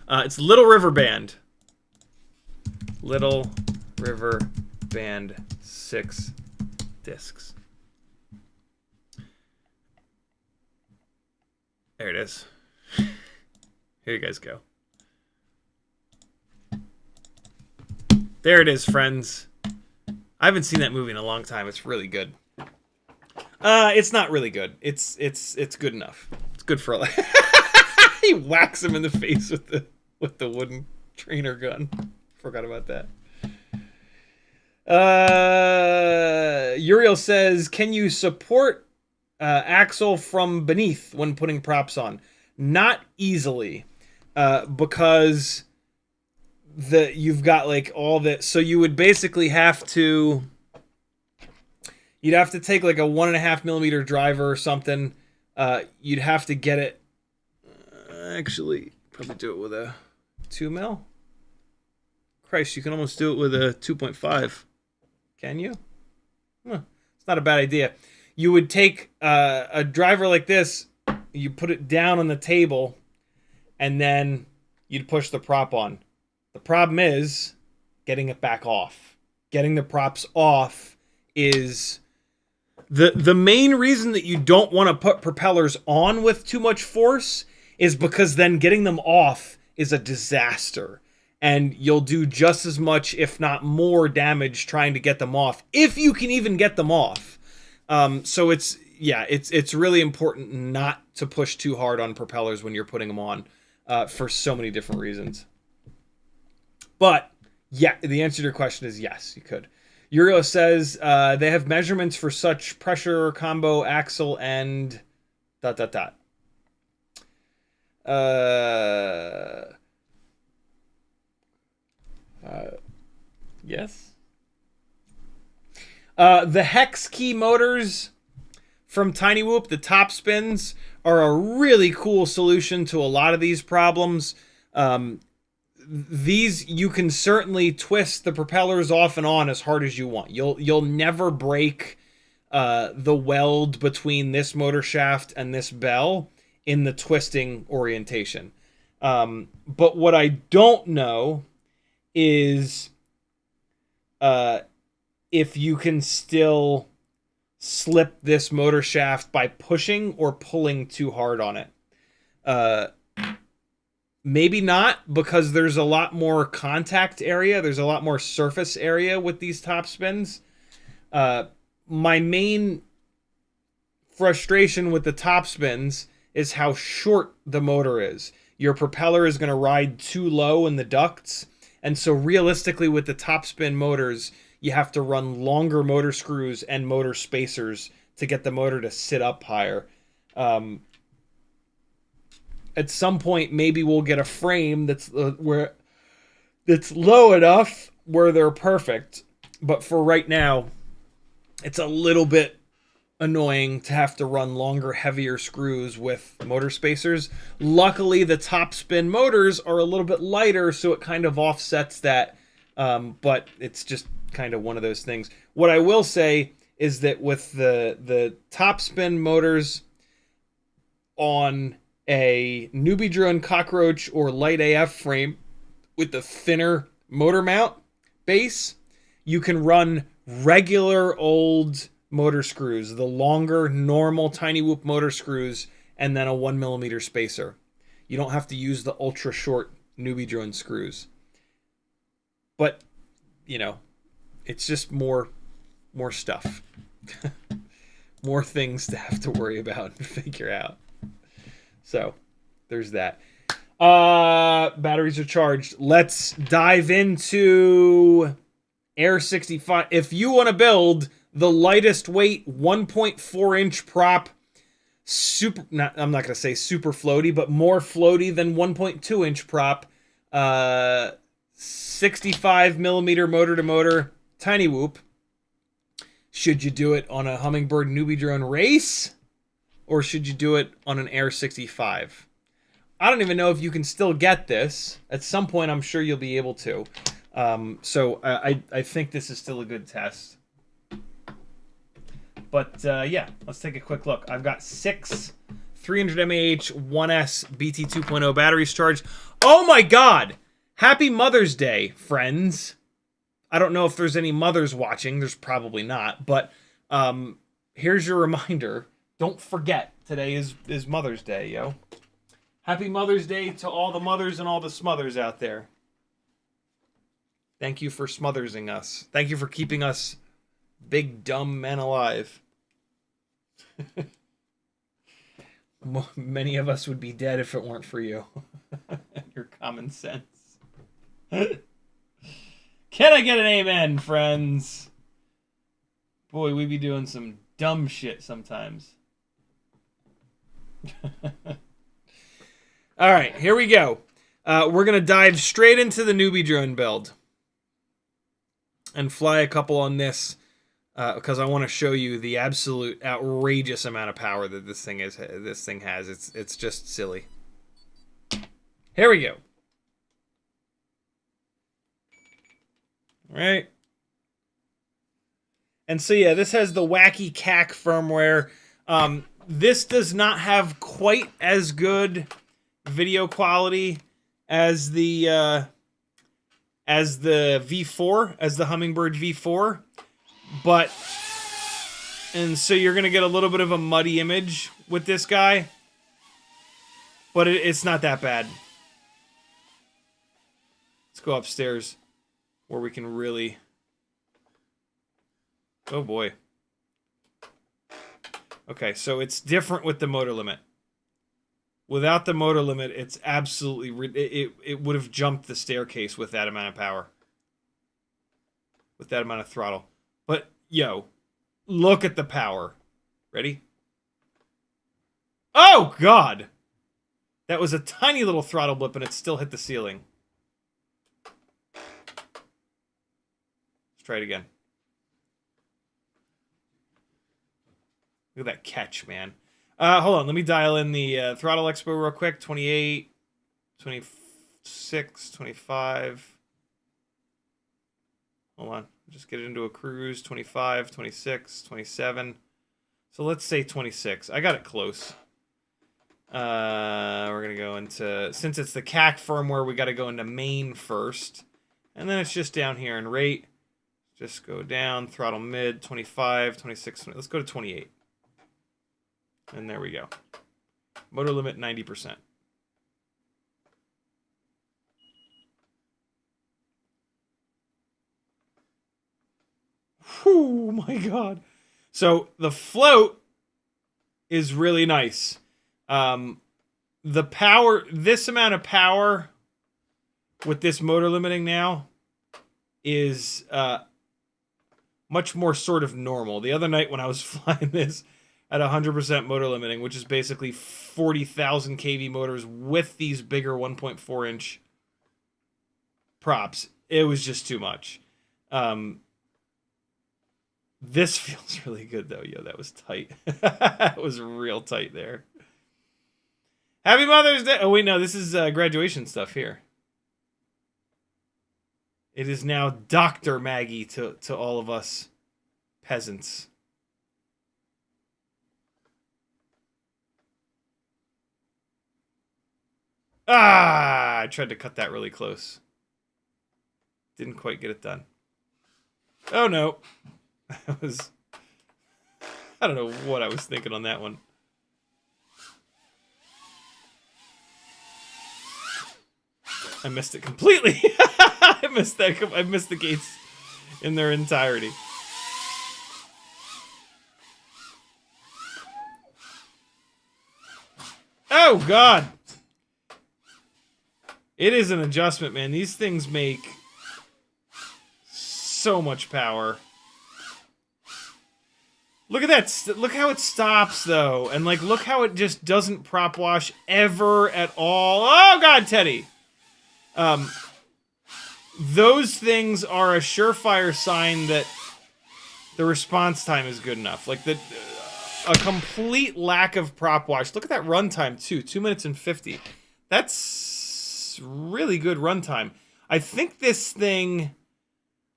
It's Little River Band. Little River Band, 6 discs. There it is. Here you guys go. There it is, friends. I haven't seen that movie in a long time. It's really good. It's not really good. It's good enough. It's good for a He whacks him in the face with the wooden trainer gun. Forgot about that. Uriel says, can you support axle from beneath when putting props on? Not easily, because you've got like all that. So you would basically have to, you'd have to take like a 1.5 millimeter driver or something. You'd have to get it. Actually, probably do it with a 2 mil. Christ, you can almost do it with a 2.5. Can you? Huh, it's not a bad idea. You would take a driver like this, you put it down on the table, and then you'd push the prop on. The problem is getting it back off. Getting the props off is the main reason that you don't want to put propellers on with too much force is because then getting them off is a disaster. And you'll do just as much, if not more, damage trying to get them off, if you can even get them off. So it's really important not to push too hard on propellers when you're putting them on, for so many different reasons. But yeah, the answer to your question is yes, you could. Uriel says they have measurements for such pressure, combo, axle, and ... Yes. The Hex key motors from TinyWhoop, the top spins, are a really cool solution to a lot of these problems. These, you can certainly twist the propellers off and on as hard as you want. You'll never break the weld between this motor shaft and this bell in the twisting orientation. But what I don't know is if you can still slip this motor shaft by pushing or pulling too hard on it. Maybe not, because there's a lot more contact area. There's a lot more surface area with these top spins. My main frustration with the top spins is how short the motor is. Your propeller is going to ride too low in the ducts. And so realistically with the top spin motors, you have to run longer motor screws and motor spacers to get the motor to sit up higher. At some point, maybe we'll get a frame that's low enough where they're perfect. But for right now, it's a little bit annoying to have to run longer, heavier screws with motor spacers. Luckily, the top spin motors are a little bit lighter, so it kind of offsets that. But it's just kind of one of those things. What I will say is that with the top spin motors on a newbie drone, cockroach, or light AF frame with the thinner motor mount base, you can run regular old motor screws, the longer normal TinyWhoop motor screws, and then a 1 millimeter spacer. You don't have to use the ultra short newbie drone screws. But, you know, it's just more stuff. More things to have to worry about and figure out. So, there's that. Batteries are charged. Let's dive into Air 65. If you want to build the lightest weight 1.4 inch prop, I'm not going to say super floaty, but more floaty than 1.2 inch prop, 65 millimeter motor to motor TinyWhoop, should you do it on a Hummingbird newbie drone race? Or should you do it on an Air 65? I don't even know if you can still get this. At some point, I'm sure you'll be able to. So I think this is still a good test. But yeah, let's take a quick look. I've got 6 300 mAh 1S BT 2.0 batteries charged. Oh my God! Happy Mother's Day, friends. I don't know if there's any mothers watching. There's probably not. But here's your reminder. Don't forget, today is Mother's Day, yo. Happy Mother's Day to all the mothers and all the smothers out there. Thank you for smothersing us. Thank you for keeping us big, dumb men alive. Many of us would be dead if it weren't for you. Your common sense. Can I get an amen, friends? Boy, we be doing some dumb shit sometimes. All right, here we go. We're going to dive straight into the newbie drone build and fly a couple on this because I want to show you the absolute outrageous amount of power that this thing has. It's just silly. Here we go. All right. And so, yeah, this has the wacky CAC firmware. This does not have quite as good video quality as the V4, as the Hummingbird V4, and so you're gonna get a little bit of a muddy image with this guy, but it's not that bad. Let's go upstairs where we can really. Oh boy. Okay, so it's different with the motor limit. Without the motor limit, it's absolutely... It would have jumped the staircase with that amount of power. With that amount of throttle. But, yo, look at the power. Ready? Oh, God! That was a tiny little throttle blip, and it still hit the ceiling. Let's try it again. Look at that catch, man. Hold on, let me dial in the throttle expo real quick. 28, 26, 25. Hold on, just get it into a cruise. 25, 26, 27. So let's say 26. I got it close. We're going to go into... Since it's the CAC firmware, we got to go into main first. And then it's just down here in rate. Just go down, throttle mid, 25, 26, 20. Let's go to 28. And there we go. Motor limit 90%. Oh my God. So the float is really nice. The power, this amount of power with this motor limiting now is much more sort of normal. The other night when I was flying this at 100% motor limiting, which is basically 40,000 kV motors with these bigger 1.4 inch props, it was just too much. This feels really good though. Yo, that was tight. That was real tight there. Happy Mother's Day. Oh wait, no, this is graduation stuff here. It is now Dr. Maggie to all of us peasants. Ah, I tried to cut that really close. Didn't quite get it done. Oh no. I don't know what I was thinking on that one. I missed it completely. I missed the gates in their entirety. Oh God. It is an adjustment, man. These things make so much power. Look at that. Look how it stops, though. And, like, look how it just doesn't prop wash ever at all. Oh, God, Teddy. Those things are a surefire sign that the response time is good enough. Like, a complete lack of prop wash. Look at that runtime, too. 2 minutes and 50. That's really good runtime. I think this thing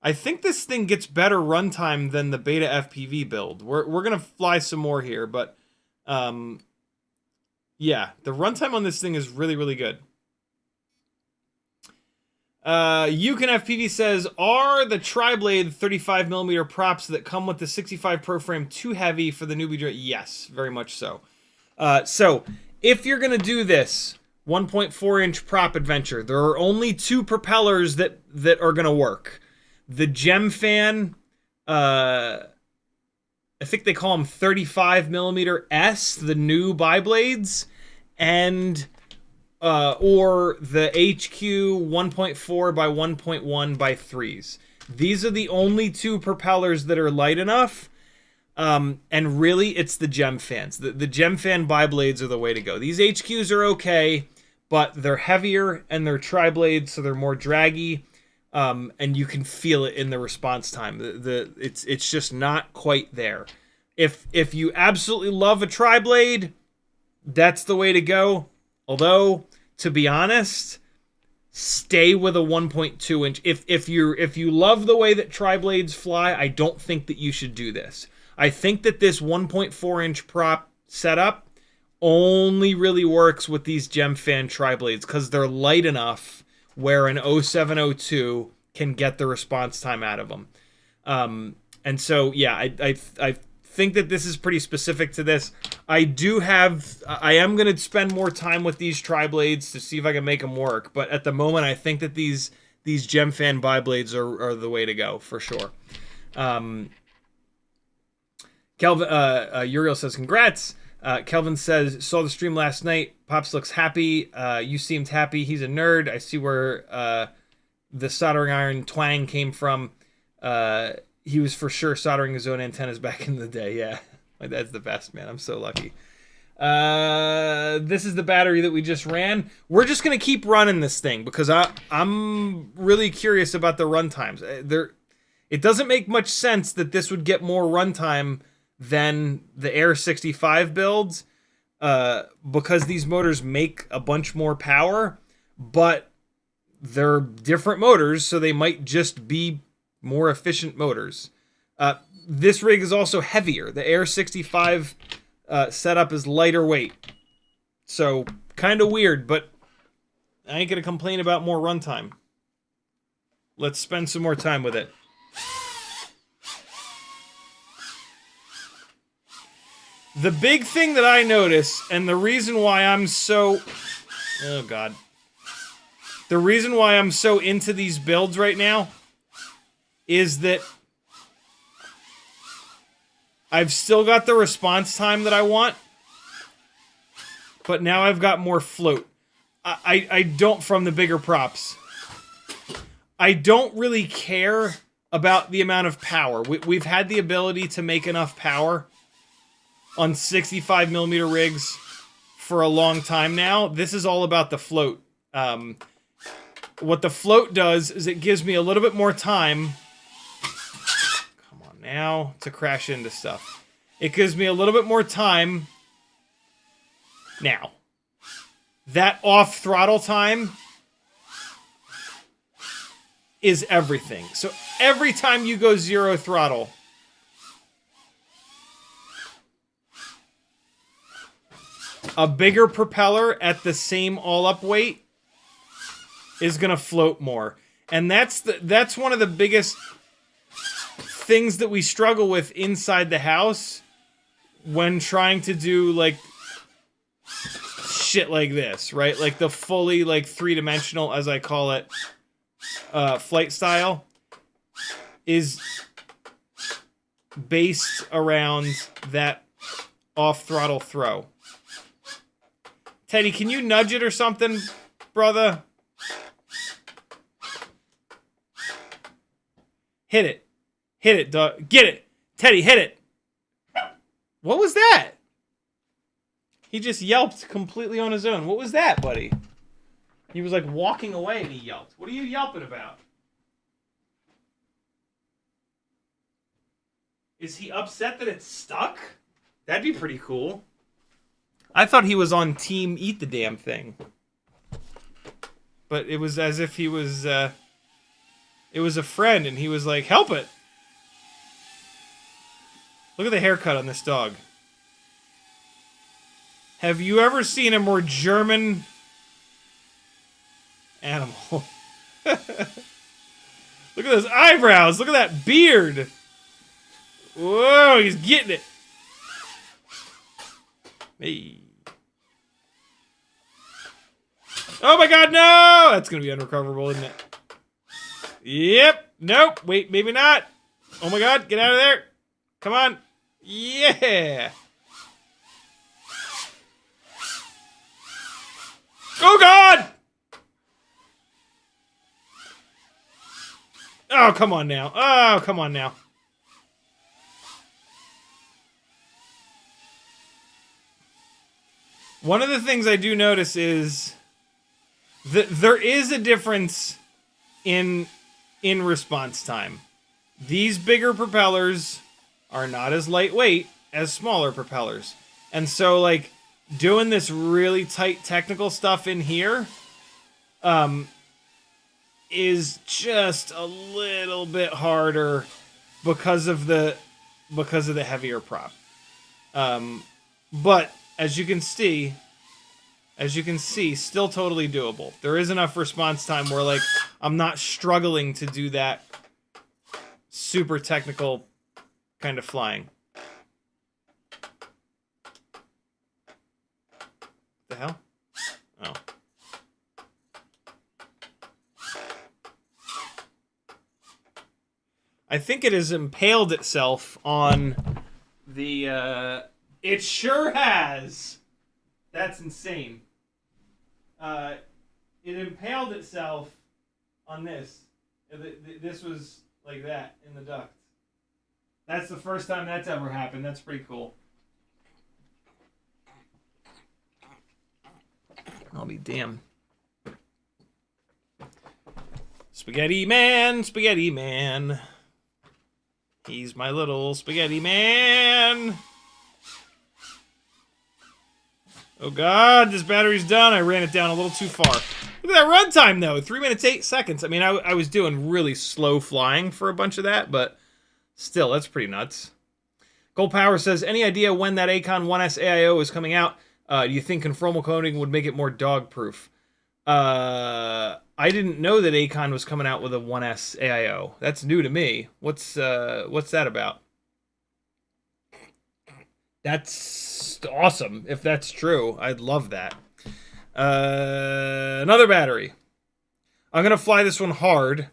gets better runtime than the Beta FPV build. We're gonna fly some more here, but yeah, the runtime on this thing is really, really good. Yukon FPV says, are the tri-blade 35mm props that come with the 65 Pro frame too heavy for the newbie drone? Yes, very much so. So if you're gonna do this 1.4 inch prop adventure, there are only two propellers that are gonna work. The Gem Fan, I think they call them 35mm S, the new bi-blades, and or the HQ 1.4 by 1.1 by 3s. These are the only two propellers that are light enough, and really it's the Gem Fans. The Gem Fan bi-blades are the way to go. These HQs are okay, but they're heavier and they're tri-blades, so they're more draggy, and you can feel it in the response time. It's just not quite there. If you absolutely love a tri-blade, that's the way to go. Although, to be honest, stay with a 1.2 inch. If you love the way that tri-blades fly, I don't think that you should do this. I think that this 1.4 inch prop setup only really works with these Gemfan tri-blades because they're light enough where an 0702 can get the response time out of them. And so, yeah, I think that this is pretty specific to this. I am going to spend more time with these tri-blades to see if I can make them work. But at the moment, I think that these Gemfan bi-blades are the way to go, for sure. Kelvin, Uriel says, congrats. Kelvin says, saw the stream last night. Pops looks happy. You seemed happy. He's a nerd. I see where the soldering iron twang came from. He was for sure soldering his own antennas back in the day. Yeah, my dad's the best, man. I'm so lucky. This is the battery that we just ran. We're just going to keep running this thing because I'm really curious about the run times. It doesn't make much sense that this would get more runtime than the Air 65 builds because these motors make a bunch more power, but they're different motors, so they might just be more efficient motors. This rig is also heavier. The Air 65 setup is lighter weight. So, kind of weird, but I ain't going to complain about more runtime. Let's spend some more time with it. The big thing that I notice, and the reason why I'm so... Oh, God. The reason why I'm so into these builds right now is that I've still got the response time that I want, but now I've got more float. I don't, from the bigger props, I don't really care about the amount of power. We've had the ability to make enough power on 65mm rigs for a long time now. This is all about the float. What the float does is it gives me a little bit more time. Come on now, to crash into stuff. It gives me a little bit more time. Now, that off throttle time is everything. So every time you go zero throttle, a bigger propeller at the same all-up weight is going to float more. And that's one of the biggest things that we struggle with inside the house when trying to do, like, shit like this, right? Like the fully, like, three-dimensional, as I call it, flight style is based around that off-throttle throw. Teddy, can you nudge it or something, brother? Hit it. Hit it, dog. Get it. Teddy, hit it. What was that? He just yelped completely on his own. What was that, buddy? He was like walking away and he yelped. What are you yelping about? Is he upset that it's stuck? That'd be pretty cool. I thought he was on team eat the damn thing. But it was as if he was, it was a friend and he was like, help it. Look at the haircut on this dog. Have you ever seen a more German animal? Look at those eyebrows. Look at that beard. Whoa, he's getting it. Hey. Oh my god, no! That's gonna be unrecoverable, isn't it? Yep. Nope. Wait, maybe not. Oh my god, get out of there. Come on. Yeah. Oh god! Oh, come on now. Oh, come on now. One of the things I do notice is There is a difference in response time. These bigger propellers are not as lightweight as smaller propellers. And so, like, doing this really tight technical stuff in here is just a little bit harder because of the heavier prop. But as you can see, still totally doable. There is enough response time where, like, I'm not struggling to do that super technical kind of flying. What the hell? Oh. I think it has impaled itself on the, it sure has! That's insane. It impaled itself on this. This was like that in the duct. That's the first time that's ever happened. That's pretty cool. I'll be damned. Spaghetti man, spaghetti man. He's my little spaghetti man. Oh god, this battery's done. I ran it down a little too far. Look at that runtime though, 3 minutes 8 seconds. I mean, I was doing really slow flying for a bunch of that, but still, that's pretty nuts. Gold Power says, any idea when that Aikon 1S AIO is coming out? Do you think conformal coding would make it more dog-proof? I didn't know that Aikon was coming out with a 1S AIO. That's new to me. What's that about? That's awesome. If that's true, I'd love that. Another battery. I'm gonna fly this one hard,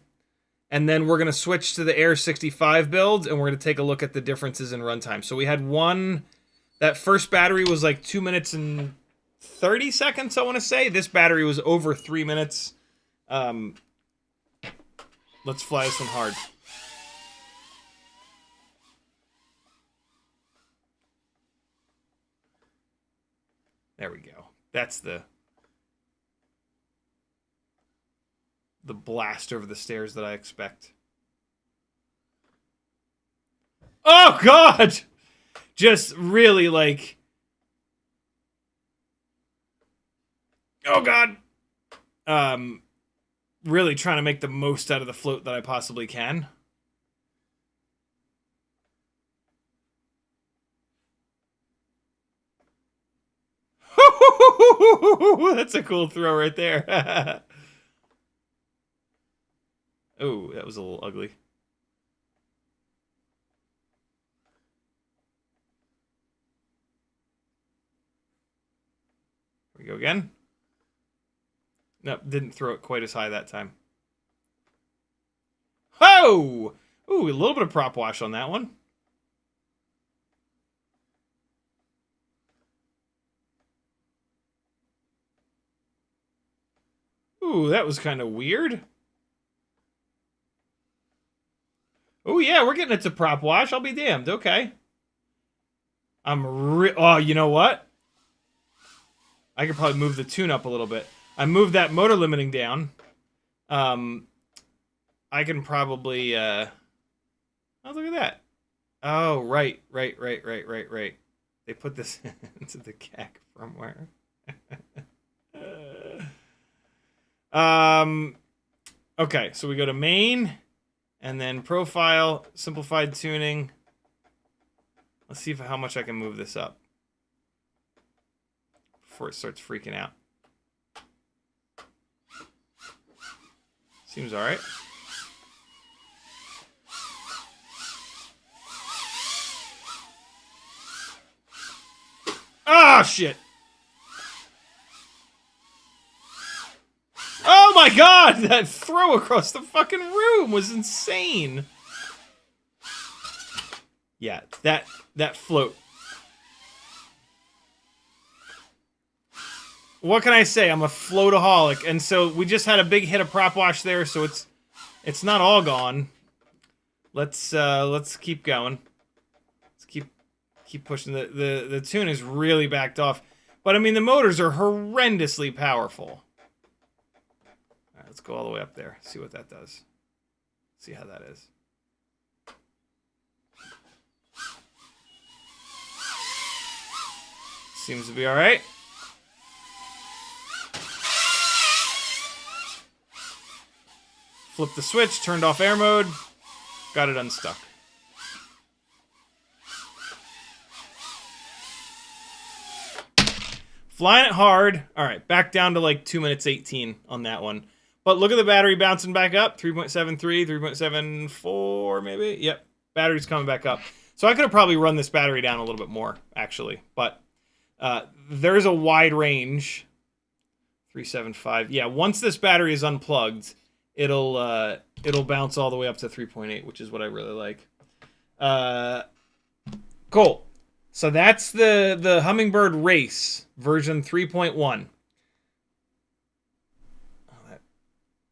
and then we're gonna switch to the Air 65 build, and we're gonna take a look at the differences in runtime. So we had one. That first battery was like 2 minutes and 30 seconds, I want to say. This battery was over 3 minutes. Let's fly this one hard. There we go. That's the blast over the stairs that I expect. Oh, God! Just really, like... Oh, God! Really trying to make the most out of the float that I possibly can. That's a cool throw right there. Oh, that was a little ugly. Here we go again. Nope, didn't throw it quite as high that time. Oh! Ooh, a little bit of prop wash on that one. Ooh, that was kind of weird. Oh, yeah, we're getting it to prop wash. I'll be damned. Okay. Oh, you know what? I could probably move the tune up a little bit. I moved that motor limiting down. I can probably... Oh, look at that. Oh, right. They put this into the CAC firmware. Okay, so we go to main, and then profile, simplified tuning. Let's see how much I can move this up before it starts freaking out. Seems all right. Ah, shit. Oh my god, that throw across the fucking room was insane. Yeah, that float. What can I say? I'm a floataholic, and so we just had a big hit of prop wash there, so it's not all gone. Let's keep going. Let's keep pushing. The tune is really backed off, but I mean the motors are horrendously powerful. let's go all the way up there. See what that does. See how that is. Seems to be all right. Flipped the switch, turned off air mode, got it unstuck. Flying it hard. All right, back down to like 2 minutes 18 on that one. But look at the battery bouncing back up. 3.73, 3.74 maybe. Yep, battery's coming back up. So I could have probably run this battery down a little bit more, actually. But there's a wide range. 375. Yeah, once this battery is unplugged, it'll bounce all the way up to 3.8, which is what I really like. Cool. So that's the Hummingbird Race version 3.1. Oh, that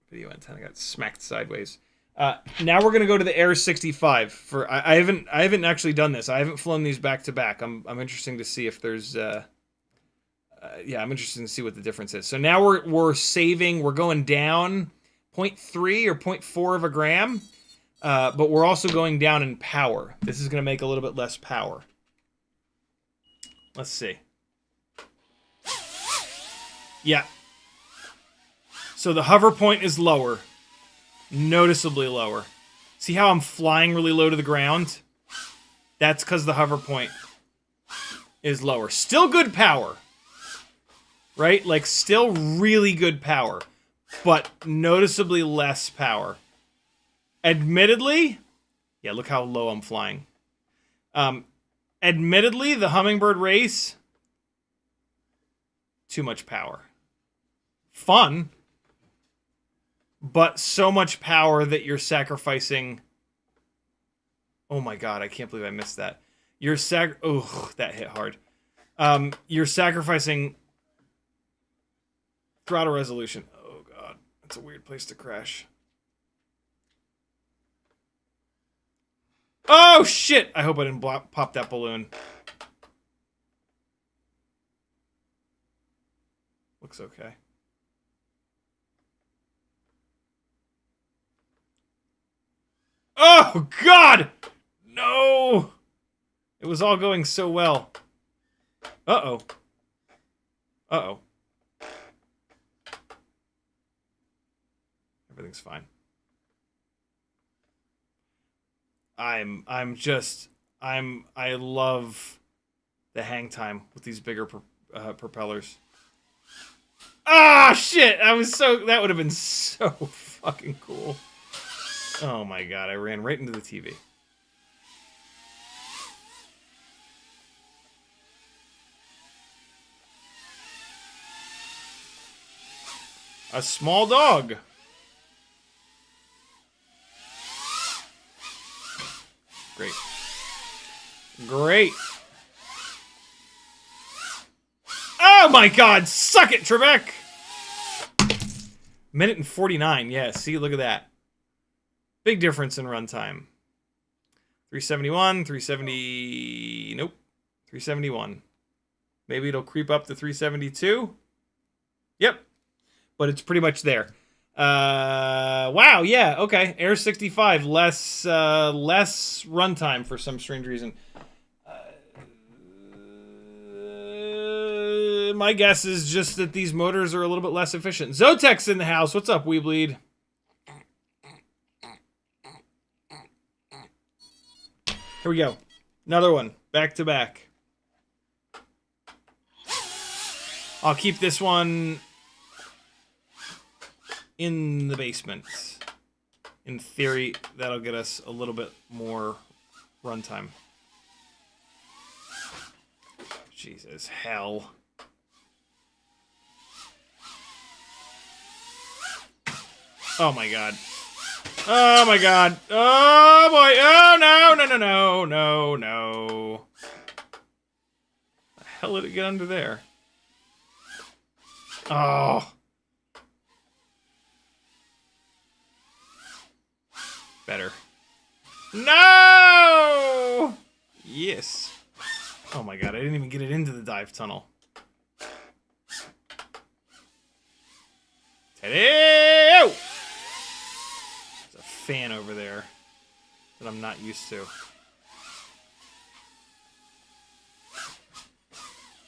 video antenna got smacked sideways. Now we're gonna go to the Air 65. I haven't actually done this. I haven't flown these back to back. I'm interested to see if there's yeah, I'm interested to see what the difference is. So now we're saving. We're going down 0.3 or 0.4 of a gram, but we're also going down in power. This is gonna make a little bit less power. Let's see. Yeah. So the hover point is lower. Noticeably lower. See how I'm flying really low to the ground? That's because the hover point is lower. Still good power. Right? Like, still really good power. But noticeably less power. Admittedly... Yeah, look how low I'm flying. Admittedly, the Hummingbird Race, too much power. Fun, but so much power that you're sacrificing... Oh my god, I can't believe I missed that. Oh, that hit hard. You're sacrificing throttle resolution. Oh god, that's a weird place to crash. Oh, shit! I hope I didn't pop that balloon. Looks okay. Oh, God! No! It was all going so well. Uh-oh. Uh-oh. Everything's fine. I love the hang time with these bigger propellers. Ah, shit! That would have been so fucking cool. Oh my god, I ran right into the TV. A small dog. Great. Great. Oh my god! Suck it, Trebek! Minute and 49. Yeah, see, look at that. Big difference in runtime. 371, 370... Nope. 371. Maybe it'll creep up to 372? Yep. But it's pretty much there. Wow, yeah, okay. Air 65, less runtime for some strange reason. My guess is just that these motors are a little bit less efficient. Zotek's in the house. What's up, WeBleed? Here we go. Another one. Back to back. I'll keep this one in the basement. In theory, that'll get us a little bit more runtime. Jesus, hell. Oh my god. Oh my god. Oh boy. Oh no, no, no, no, no, no. The hell did it get under there? Oh. Better. No! Yes. Oh my god, I didn't even get it into the dive tunnel. Teddy! There's a fan over there that I'm not used to.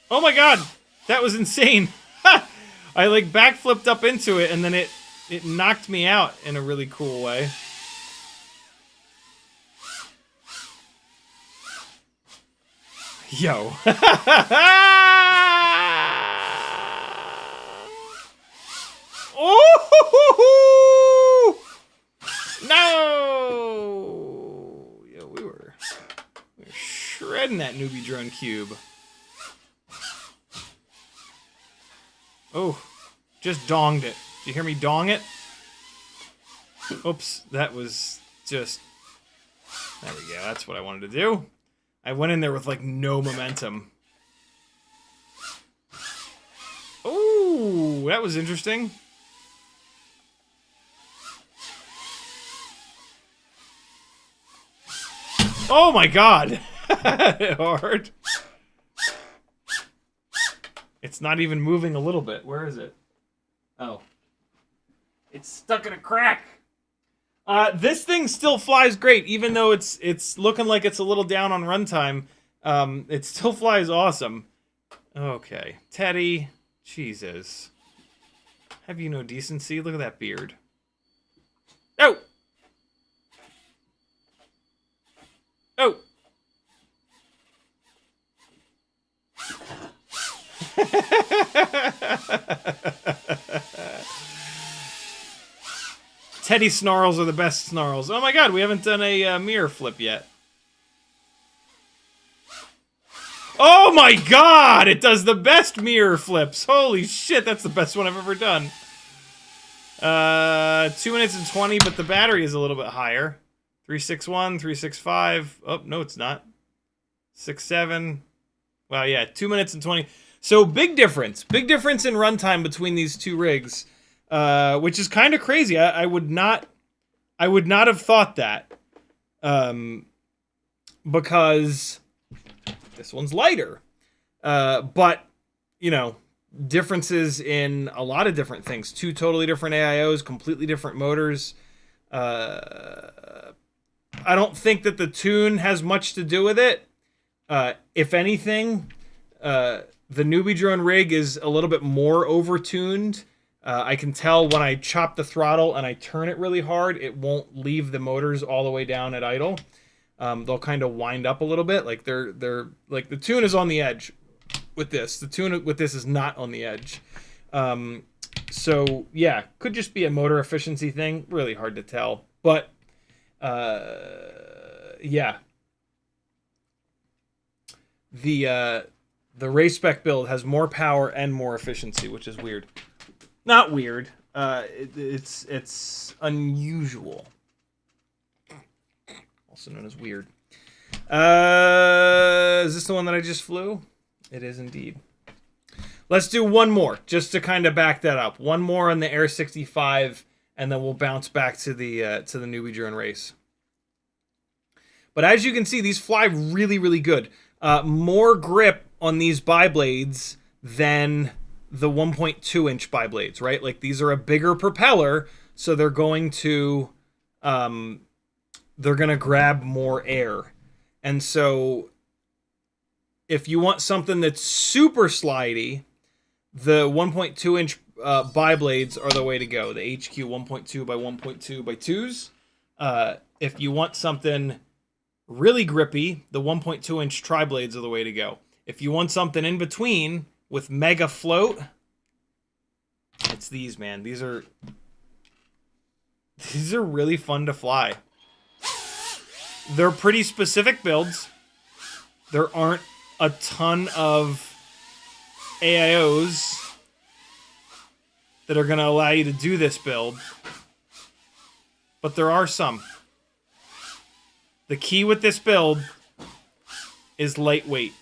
Oh my god! That was insane! I like backflipped up into it and then it knocked me out in a really cool way. Yo. Oh! No! Yo, we were shredding that newbie drone cube. Oh, just donged it. Did you hear me dong it? Oops, that was just... There we go, that's what I wanted to do. I went in there with, like, no momentum. Ooh, that was interesting. Oh my god! Hard. It's not even moving a little bit. Where is it? Oh. It's stuck in a crack! This thing still flies great, even though it's looking like it's a little down on runtime. It still flies awesome. Okay. Teddy. Jesus. Have you no decency? Look at that beard. Oh! Oh! Teddy snarls are the best snarls. Oh my god, we haven't done a mirror flip yet. Oh my god! It does the best mirror flips! Holy shit, that's the best one I've ever done. 2 minutes and 20, but the battery is a little bit higher. 361, 365. Oh, no, it's not. 67. Well, yeah, 2 minutes and 20. So, big difference. Big difference in runtime between these two rigs. Which is kind of crazy. I would not have thought that. Because this one's lighter. But, you know, differences in a lot of different things. Two totally different AIOs, completely different motors. I don't think that the tune has much to do with it. If anything, the newbie drone rig is a little bit more over-tuned. I can tell when I chop the throttle and I turn it really hard, it won't leave the motors all the way down at idle. They'll kind of wind up a little bit, like they're like the tune is on the edge with this. The tune with this is not on the edge. So yeah, could just be a motor efficiency thing. Really hard to tell, but yeah. The race spec build has more power and more efficiency, which is weird. Not weird. It's unusual. Also known as weird. Is this the one that I just flew? It is indeed. Let's do one more, just to kind of back that up. One more on the Air 65, and then we'll bounce back to the newbie drone race. But as you can see, these fly really, really good. More grip on these bi-blades than the 1.2 inch bi-blades, right? Like these are a bigger propeller, so they're going to grab more air. And so if you want something that's super slidey, the 1.2 inch bi-blades are the way to go. The HQ 1.2 by 1.2 by 2s. If you want something really grippy, the 1.2 inch tri-blades are the way to go. If you want something in between with mega float, it's these, man. These are really fun to fly. They're pretty specific builds. There aren't a ton of AIOs that are going to allow you to do this build, but there are some. The key with this build is lightweight.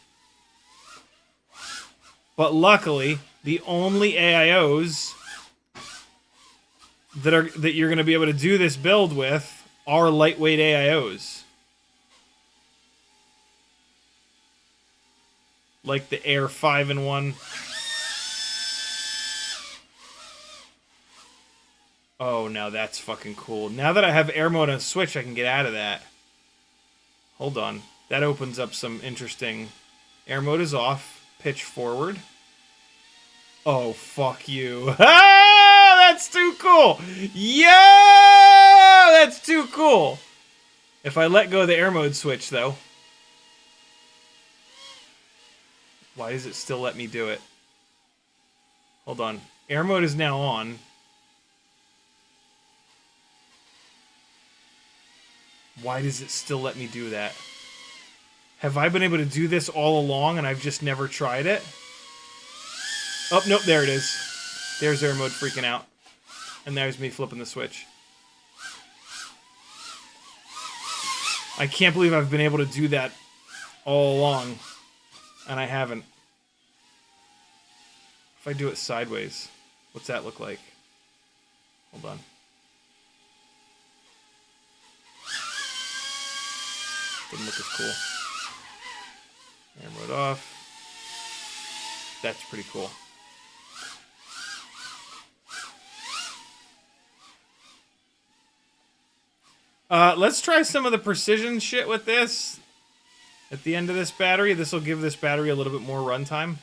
But luckily, the only AIOs that you're going to be able to do this build with are lightweight AIOs. Like the Air 5-in-1. Oh, now that's fucking cool. Now that I have air mode on switch, I can get out of that. Hold on. That opens up some interesting... Air mode is off. Pitch forward. Oh, fuck you. Ah, that's too cool. Yeah, that's too cool. If I let go of the air mode switch, though. Why does it still let me do it? Hold on. Air mode is now on. Why does it still let me do that? Have I been able to do this all along and I've just never tried it? Oh, nope, there it is. There's air mode freaking out. And there's me flipping the switch. I can't believe I've been able to do that all along. And I haven't. If I do it sideways, what's that look like? Hold on. Doesn't look as cool. Air mode off. That's pretty cool. Let's try some of the precision shit with this. At the end of this battery, this will give this battery a little bit more runtime.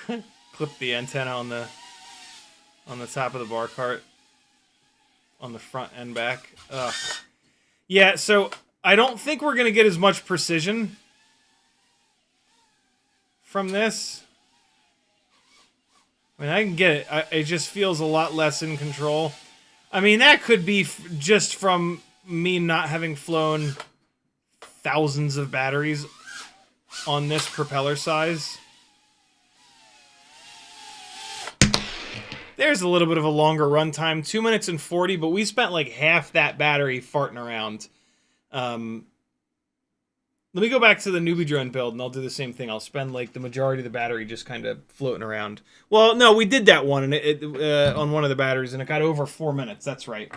Clip the antenna on the top of the bar cart. On the front and back. Ugh. Yeah, so I don't think we're going to get as much precision from this. I mean, I can get it. It just feels a lot less in control. I mean, that could be just from me not having flown thousands of batteries on this propeller size. There's a little bit of a longer runtime, 2 minutes and 40, but we spent like half that battery farting around. Let me go back to the newbie drone build, and I'll do the same thing. I'll spend like the majority of the battery just kind of floating around. Well, no, we did that one and on one of the batteries, and it got over 4 minutes. That's right.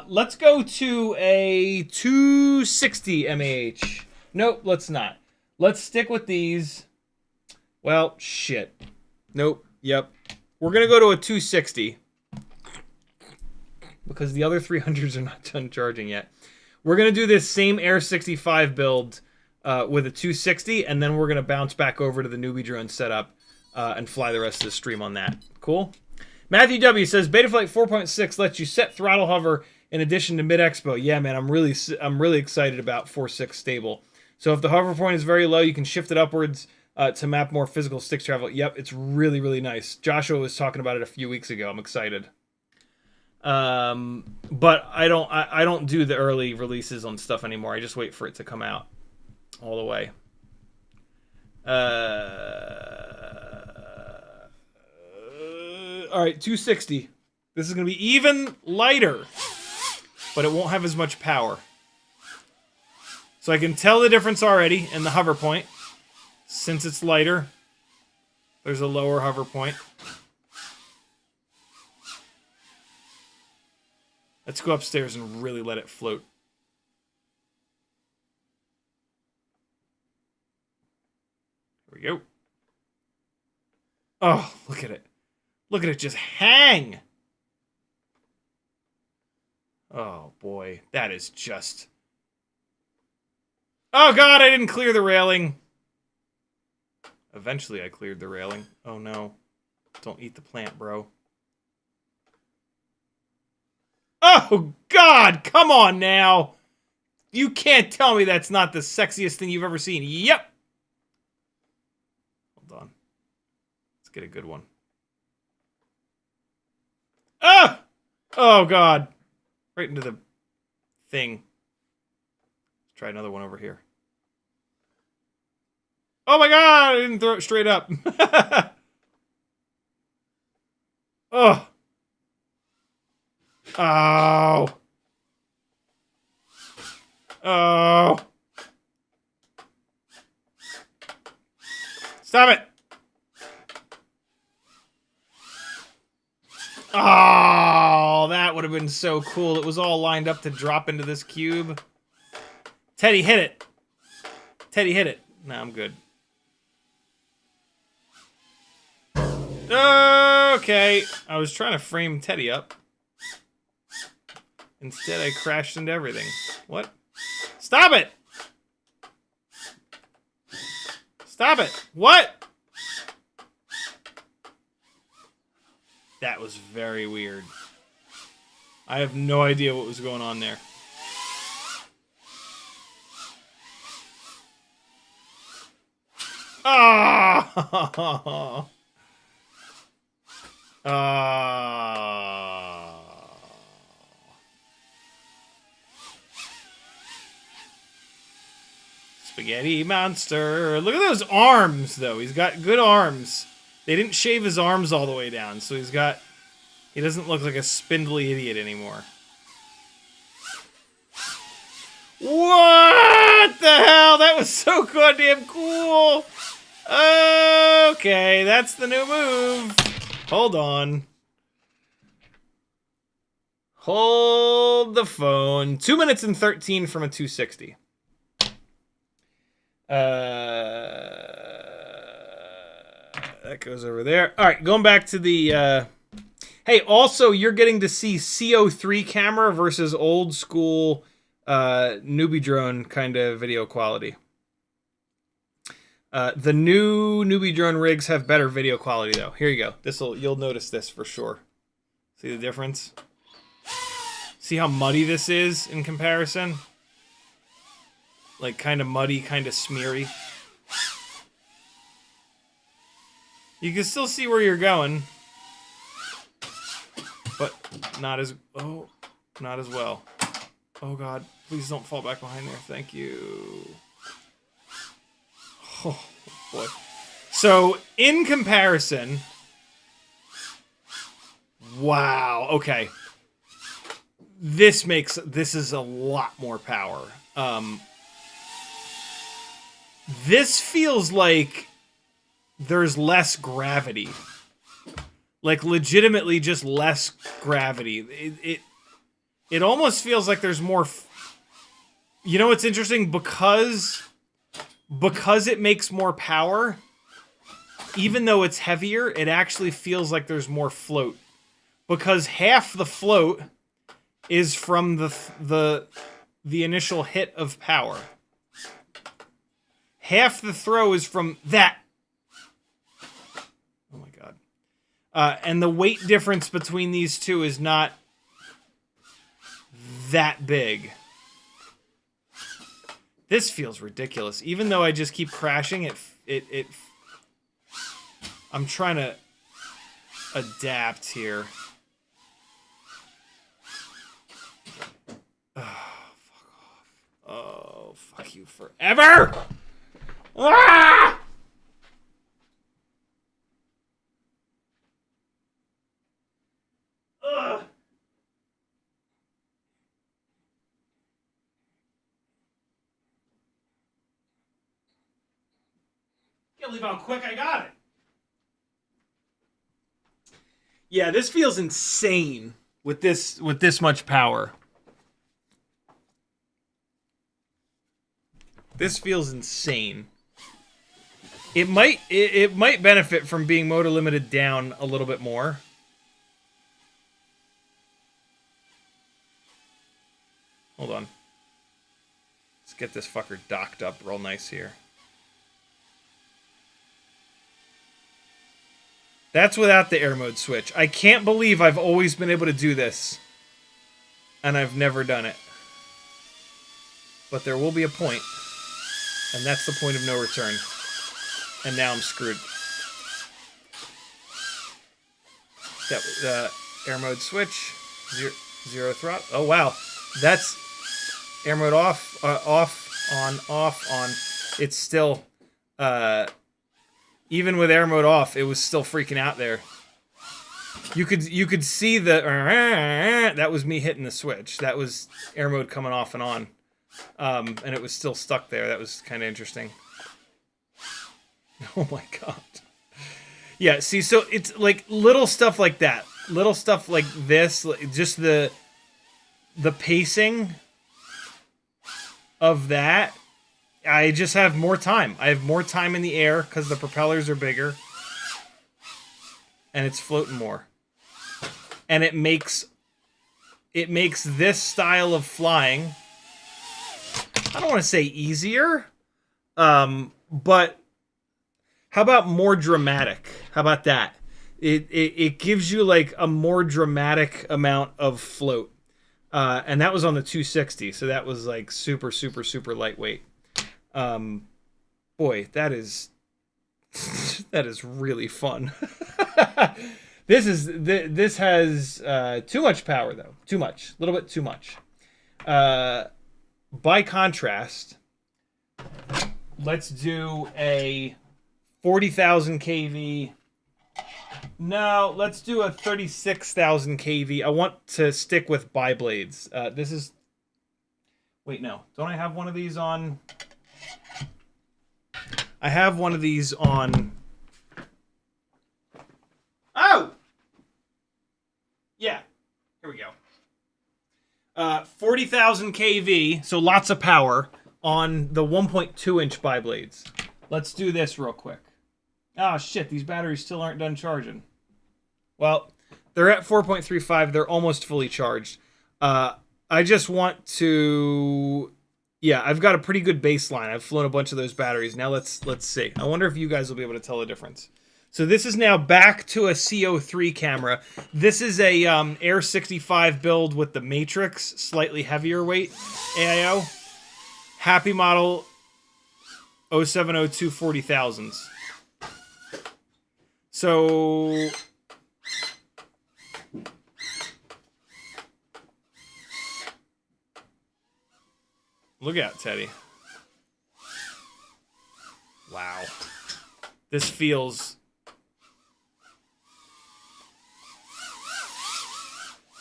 Let's go to a 260 mAh. Nope, let's not. Let's stick with these. Well, shit. Nope. Yep. We're going to go to a 260 because the other 300s are not done charging yet. We're going to do this same Air 65 build with a 260, and then we're going to bounce back over to the newbie drone setup and fly the rest of the stream on that. Cool? Matthew W. says, Betaflight 4.6 lets you set throttle hover in addition to mid-expo. Yeah, man, I'm really excited about 4.6 stable. So if the hover point is very low, you can shift it upwards to map more physical stick travel. Yep, it's really, really nice. Joshua was talking about it a few weeks ago. I'm excited. But I don't do the early releases on stuff anymore. I just wait for it to come out all the way. All right, 260. This is going to be even lighter, but it won't have as much power. So I can tell the difference already in the hover point. Since it's lighter, there's a lower hover point. Let's go upstairs and really let it float. Here we go. Oh, look at it. Look at it just hang. Oh, boy. That is just... Oh, God, I didn't clear the railing. Eventually, I cleared the railing. Oh, no. Don't eat the plant, bro. Oh, God! Come on, now! You can't tell me that's not the sexiest thing you've ever seen. Yep! Hold on. Let's get a good one. Ah! Oh, God. Right into the thing. Let's try another one over here. Oh my God, I didn't throw it straight up. Oh. Oh. Oh. Stop it. Oh, that would have been so cool. It was all lined up to drop into this cube. Teddy, hit it. Teddy, hit it. Nah, I'm good. Okay. I was trying to frame Teddy up. Instead, I crashed into everything. What? Stop it! Stop it! What? That was very weird. I have no idea what was going on there. Ah! Spaghetti monster. Look at those arms, though. He's got good arms. They didn't shave his arms all the way down, so he doesn't look like a spindly idiot anymore. What the hell? That was so goddamn cool. Okay, that's the new move. Hold on. Hold the phone. 2 minutes and 13 from a 260. That goes over there. All right, going back to the... Hey, also, you're getting to see CO3 camera versus old school newbie drone kind of video quality. The new newbie drone rigs have better video quality, though. Here you go. You'll notice this for sure. See the difference? See how muddy this is in comparison? Like, kind of muddy, kind of smeary. You can still see where you're going. But not as... Oh, not as well. Oh, God. Please don't fall back behind there. Thank you. Oh, boy. So, in comparison... Wow. Okay. This is a lot more power. This feels like there's less gravity. Like, legitimately just less gravity. It almost feels like there's more... You know what's interesting? Because it makes more power, even though it's heavier, it actually feels like there's more float. Because half the float is from the initial hit of power. Half the throw is from that. Oh my God. And the weight difference between these two is not that big. This feels ridiculous. Even though I just keep crashing, I'm trying to adapt here. Oh, fuck off. Oh, fuck you forever! Ah! Ugh. Can't believe how quick I got it. Yeah, this feels insane with this much power. This feels insane. It might benefit from being motor limited down a little bit more. Hold on. Let's get this fucker docked up real nice here. That's without the air mode switch. I can't believe I've always been able to do this. And I've never done it. But there will be a point. And that's the point of no return. And now I'm screwed. That was air mode switch. Zero throttle. Oh, wow. That's air mode off, off, on. It's still... even with air mode off, it was still freaking out there. You could see the... that was me hitting the switch. That was air mode coming off and on. And it was still stuck there. That was kind of interesting. Oh my God. Yeah, see, so it's like little stuff like that. Little stuff like this. Just the pacing of that. I just have more time. I have more time in the air because the propellers are bigger. and it's floating more. And it makes this style of flying, I don't want to say easier, but how about more dramatic? How about that? It gives you like a more dramatic amount of float. And that was on the 260, so that was like super, super, super lightweight. Boy, that is really fun. This has too much power though. Too much. A little bit too much. By contrast, let's do a 40,000 kV. No, let's do a 36,000 kV. I want to stick with bi-blades. This is... Wait, no. Don't I have one of these on... I have one of these on... Oh! Yeah. Here we go. 40,000 kV, so lots of power, on the 1.2-inch bi-blades. Let's do this real quick. Oh, shit, these batteries still aren't done charging. Well, they're at 4.35. They're almost fully charged. I just want to... Yeah, I've got a pretty good baseline. I've flown a bunch of those batteries. Now let's see. I wonder if you guys will be able to tell the difference. So this is now back to a CO3 camera. This is a Air 65 build with the Matrix, slightly heavier weight AIO. Happymodel 0702 40,000s. So... Look out, Teddy. Wow. This feels...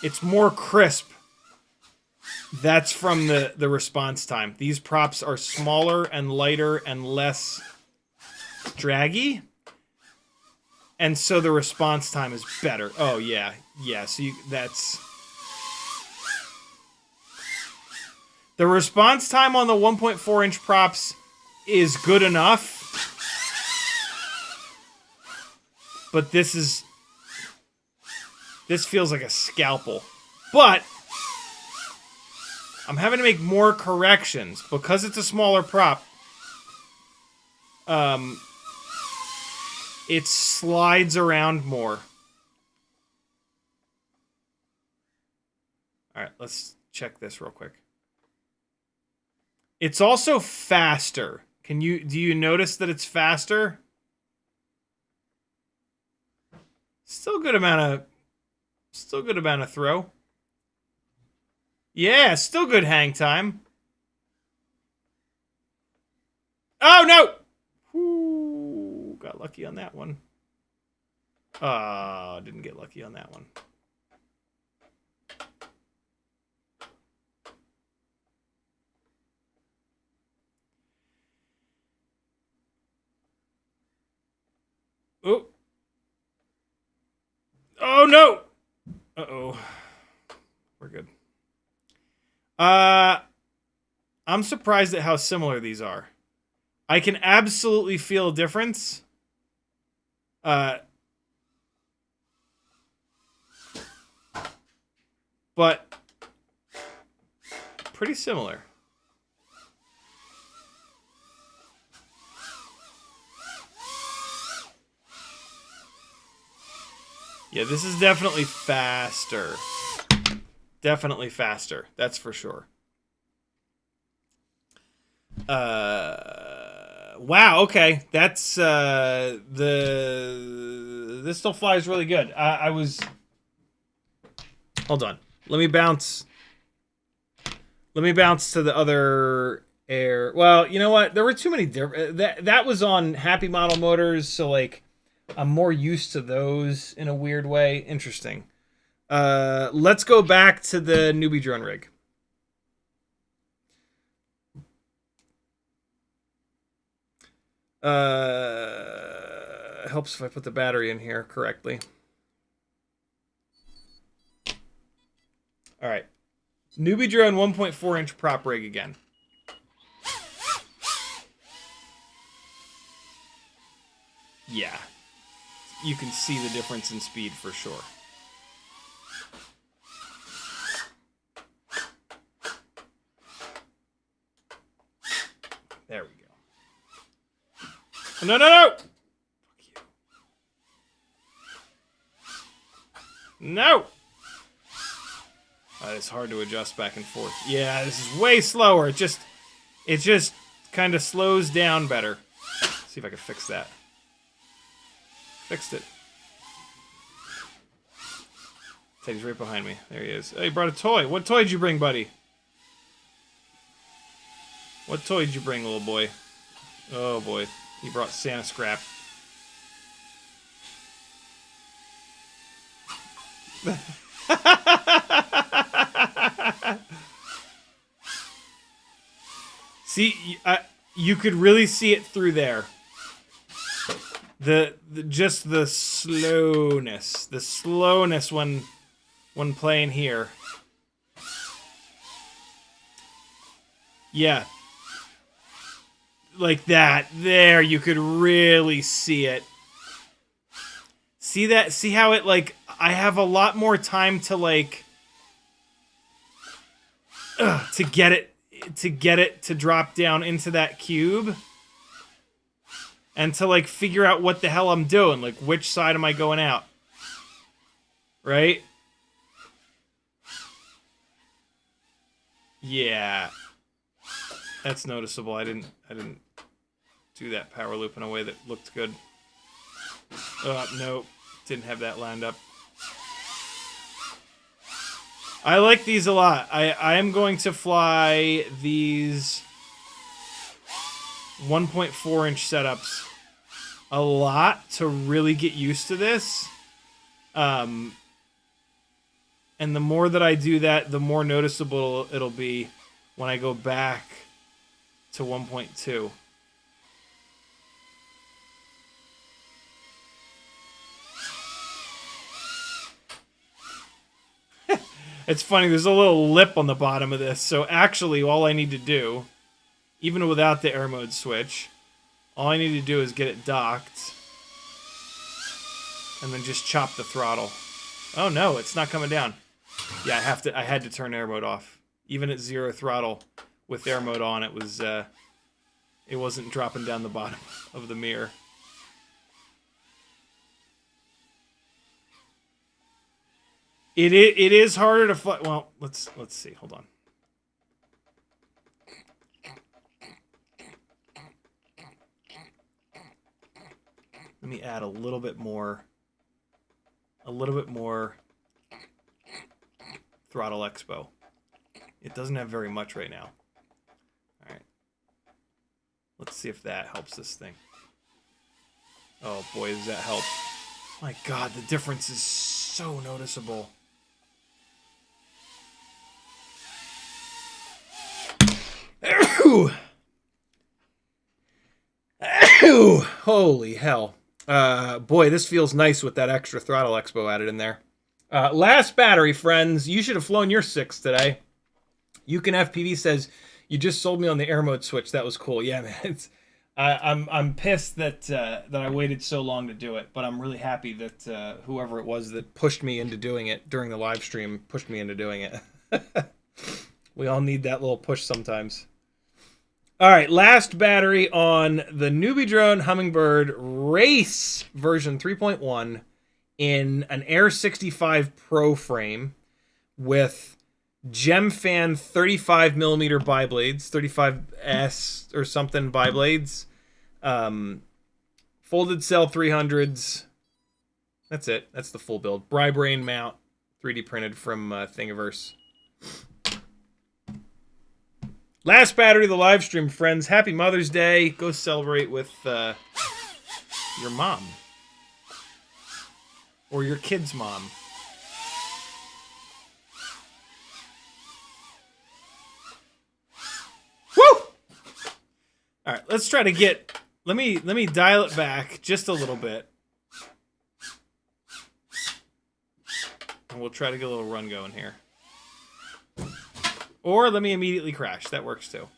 It's more crisp. That's from the response time. These props are smaller and lighter and less draggy. And so the response time is better. Oh, yeah. Yeah, so that's... The response time on the 1.4-inch props is good enough. But this feels like a scalpel. But I'm having to make more corrections because it's a smaller prop. It slides around more. All right, let's check this real quick. It's also faster. Do you notice that it's faster? Still good amount of throw. Yeah, still good hang time. Oh no! Ooh, got lucky on that one. Didn't get lucky on that one. Oh. Oh, no. Uh-oh. We're good. I'm surprised at how similar these are. I can absolutely feel a difference. But pretty similar. Yeah, this is definitely faster. Definitely faster. That's for sure. Wow, okay. That's this still flies really good. I was... Hold on. Let me bounce to the other air. Well, you know what? There were too many different... That was on Happymodel motors, so like I'm more used to those in a weird way. Interesting. Let's go back to the newbie drone rig. Helps if I put the battery in here correctly. All right. Newbie drone 1.4-inch prop rig again. Yeah. you can see the difference in speed for sure. There we go. No, no, no! Fuck you. No! It's hard to adjust back and forth. Yeah, this is way slower. It just kind of slows down better. Let's see if I can fix that. Fixed it. Teddy's right behind me. There he is. Oh, he brought a toy. What toy did you bring, buddy? What toy did you bring, little boy? Oh, boy. He brought Santa scrap. See, you could really see it through there. Just the slowness when playing here. Yeah. Like that. There, you could really see it. See that? See how it, like, I have a lot more time to, like, to get it to drop down into that cube. And to, like, figure out what the hell I'm doing. Like, which side am I going out? Right? Yeah. That's noticeable. I didn't do that power loop in a way that looked good. Nope. Didn't have that lined up. I like these a lot. I am going to fly these 1.4 inch setups a lot to really get used to this. And the more that I do that, the more noticeable it'll be when I go back to 1.2. It's funny, there's a little lip on the bottom of this, so actually all I need to do, even without the air mode switch, all I need to do is get it docked, and then just chop the throttle. Oh no, it's not coming down. Yeah, I had to turn air mode off. Even at 0 throttle, with air mode on, it wasn't dropping down the bottom of the mirror. It is harder to fly. Well, let's see. Hold on. Let me add a little bit more throttle expo. It doesn't have very much right now. All right. Let's see if that helps this thing. Oh boy, does that help. My God, the difference is so noticeable. Holy hell. Boy, this feels nice with that extra throttle expo added in there. Last battery, friends. You should have flown your 6 today. FPV says, you just sold me on the air mode switch. That was cool. Yeah, man. I'm pissed that I waited so long to do it, but I'm really happy that whoever it was that pushed me into doing it during the live stream pushed me into doing it. We all need that little push sometimes. All right, last battery on the newbie drone Hummingbird Race version 3.1 in an Air 65 Pro frame with Gemfan 35mm biblades, 35S or something biblades, folded cell 300s. That's it. That's the full build. Bri-Brain mount, 3D printed from Thingiverse. Last battery of the live stream, friends. Happy Mother's Day. Go celebrate with your mom. Or your kid's mom. Woo! Alright, let's try to get... Let me dial it back just a little bit. And we'll try to get a little run going here. Or let me immediately crash. That works too.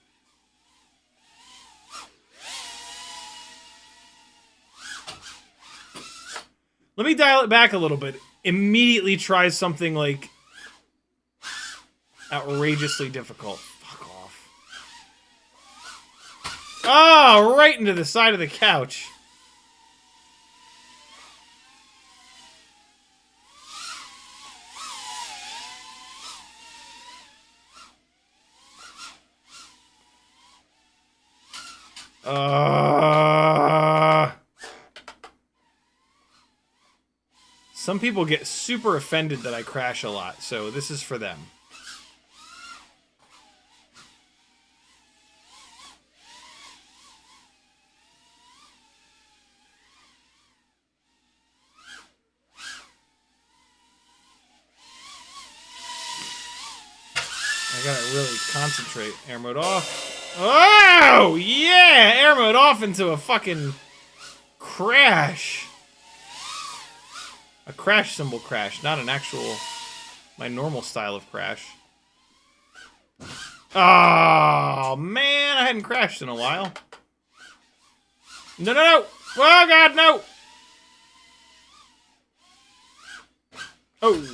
Let me dial it back a little bit. Immediately try something like outrageously difficult. Fuck off. Oh, right into the side of the couch. Some people get super offended that I crash a lot, so this is for them. I gotta really concentrate. Air mode off. Oh, yeah! Air mode off into a fucking crash. A crash symbol crash, not an actual, my normal style of crash. Oh, man, I hadn't crashed in a while. No, no, no! Oh, God, no! Oh.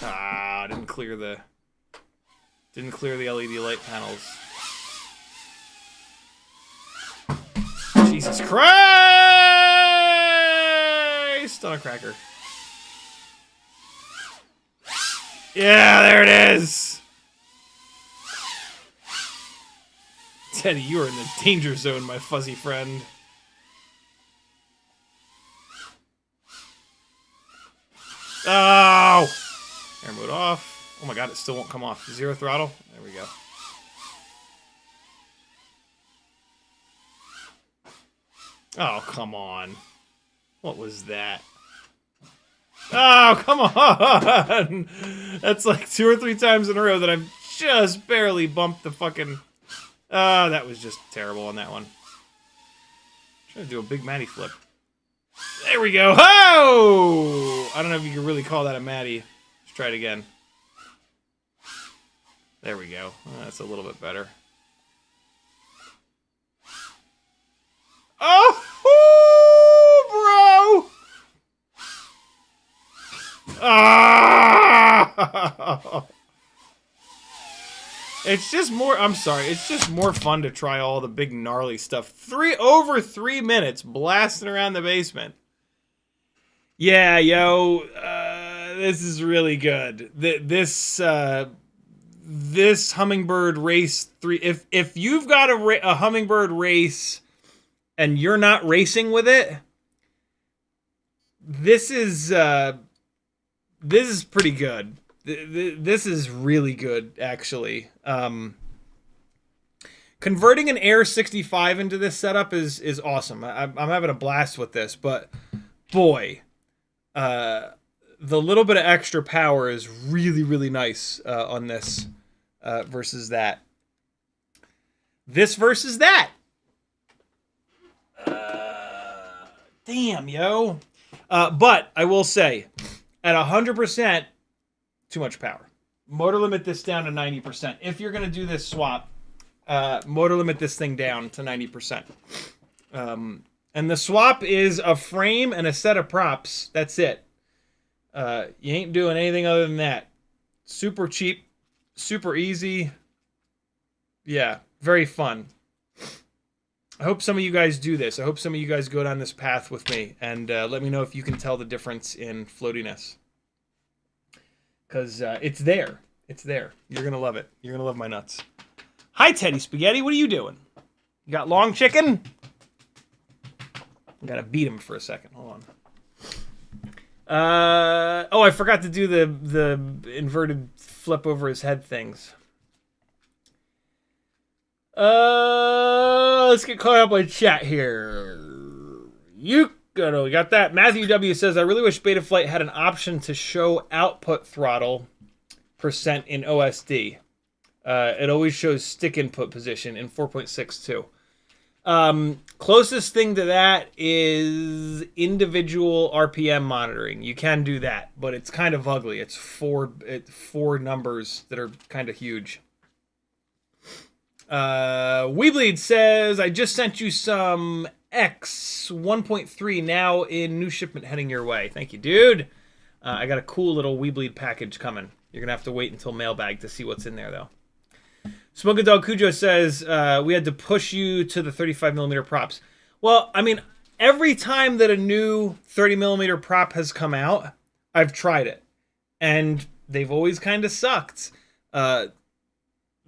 Ah, didn't clear the LED light panels. Jesus Christ! On a cracker. Yeah, there it is! Teddy, you are in the danger zone, my fuzzy friend. Oh! Air mode off. Oh my god, it still won't come off. Zero throttle. There we go. Oh, come on. What was that? Oh, come on! That's like 2 or 3 times in a row that I've just barely bumped the fucking... Oh, that was just terrible on that one. I'm trying to do a big Matty flip. There we go. Oh! I don't know if you can really call that a Matty. Let's try it again. There we go. Oh, that's a little bit better. Oh, bro! Ah! It's just more, I'm sorry, it's just more fun to try all the big gnarly stuff. Over 3 minutes blasting around the basement. Yeah, yo, this is really good. This Hummingbird Race 3, if you've got a Hummingbird Race and you're not racing with it, this is pretty good. This is really good, actually. Converting an Air 65 into this setup is awesome. I'm having a blast with this, but boy, the little bit of extra power is really, really nice on this versus that. This versus that. Damn, yo. But I will say, at 100%, too much power. Motor limit this down to 90%. If you're going to do this swap, motor limit this thing down to 90%. And the swap is a frame and a set of props. That's it. You ain't doing anything other than that. Super cheap, super easy. Yeah, very fun. I hope some of you guys do this. I hope some of you guys go down this path with me, and let me know if you can tell the difference in floatiness. Because it's there. It's there. You're going to love it. You're going to love my nuts. Hi, Teddy Spaghetti. What are you doing? You got long chicken? I got to beat him for a second. Hold on. Oh, I forgot to do the inverted flip over his head things. Let's get caught up with chat here. We got that. Matthew W says, I really wish Betaflight had an option to show output throttle % in OSD. It always shows stick input position in 4.62. Closest thing to that is individual RPM monitoring. You can do that, but it's kind of ugly. It's four numbers that are kind of huge. WeBleed says, I just sent you some X 1.3 now in new shipment heading your way. Thank you, dude. I got a cool little WeBleed package coming. You're going to have to wait until mailbag to see what's in there, though. Smoking Dog Cujo says, we had to push you to the 35mm props. Well, I mean, every time that a new 30mm prop has come out, I've tried it. And they've always kind of sucked.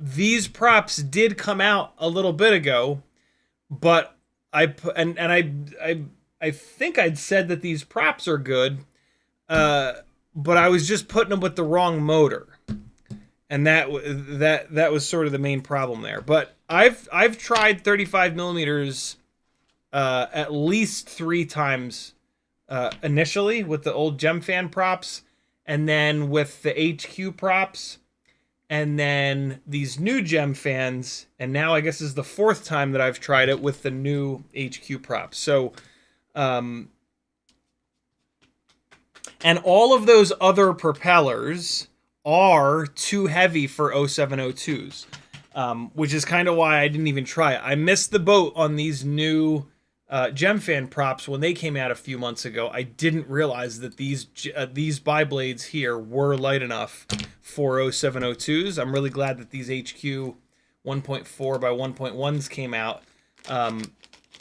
These props did come out a little bit ago, but I think I'd said that these props are good, but I was just putting them with the wrong motor, and that was sort of the main problem there. But I've tried 35mm at least 3 times initially with the old Gemfan props, and then with the HQ props. And then these new Gem fans, and now I guess is the 4th time that I've tried it with the new HQ props. So, and all of those other propellers are too heavy for 0702s, which is kind of why I didn't even try it. I missed the boat on these new Gemfan props when they came out a few months ago. I didn't realize that these bi-blades here were light enough for 0702s. I'm really glad that these HQ 1.4 by 1.1s came out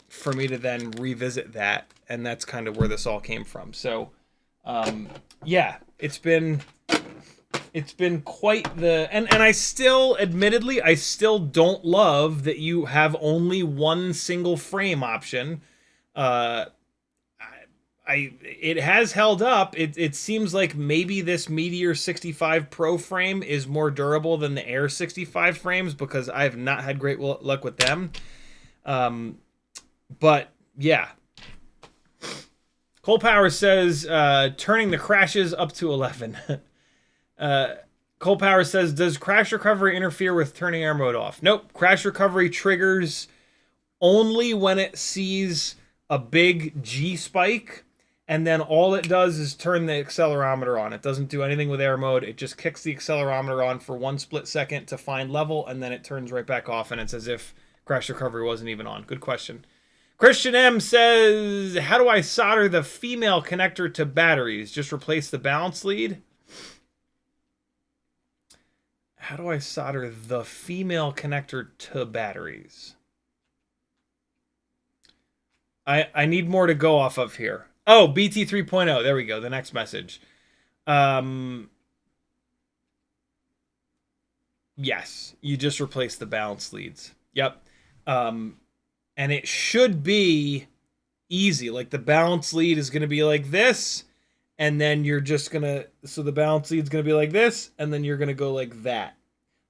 for me to then revisit that, and that's kind of where this all came from. So yeah, it's been quite the, and I still, admittedly, I still don't love that you have only one single frame option. It has held up. It seems like maybe this Meteor 65 Pro frame is more durable than the Air 65 frames, because I have not had great luck with them. But yeah. Cole Power says, turning the crashes up to 11. Cole Power says, does crash recovery interfere with turning air mode off? Nope. Crash recovery triggers only when it sees a big G spike, and then all it does is turn the accelerometer on. It doesn't do anything with air mode. It just kicks the accelerometer on for 1 split second to find level, and then it turns right back off, and it's as if crash recovery wasn't even on. Good question. Christian M says, how do I solder the female connector to batteries? Just replace the balance lead? How do I solder the female connector to batteries? I need more to go off of here. Oh, BT 3.0. There we go. The next message. Yes, you just replace the balance leads. Yep. And it should be easy. Like, the balance lead is going to be like this, and then you're just going to, so the balance lead is going to be like this, and then you're going to go like that.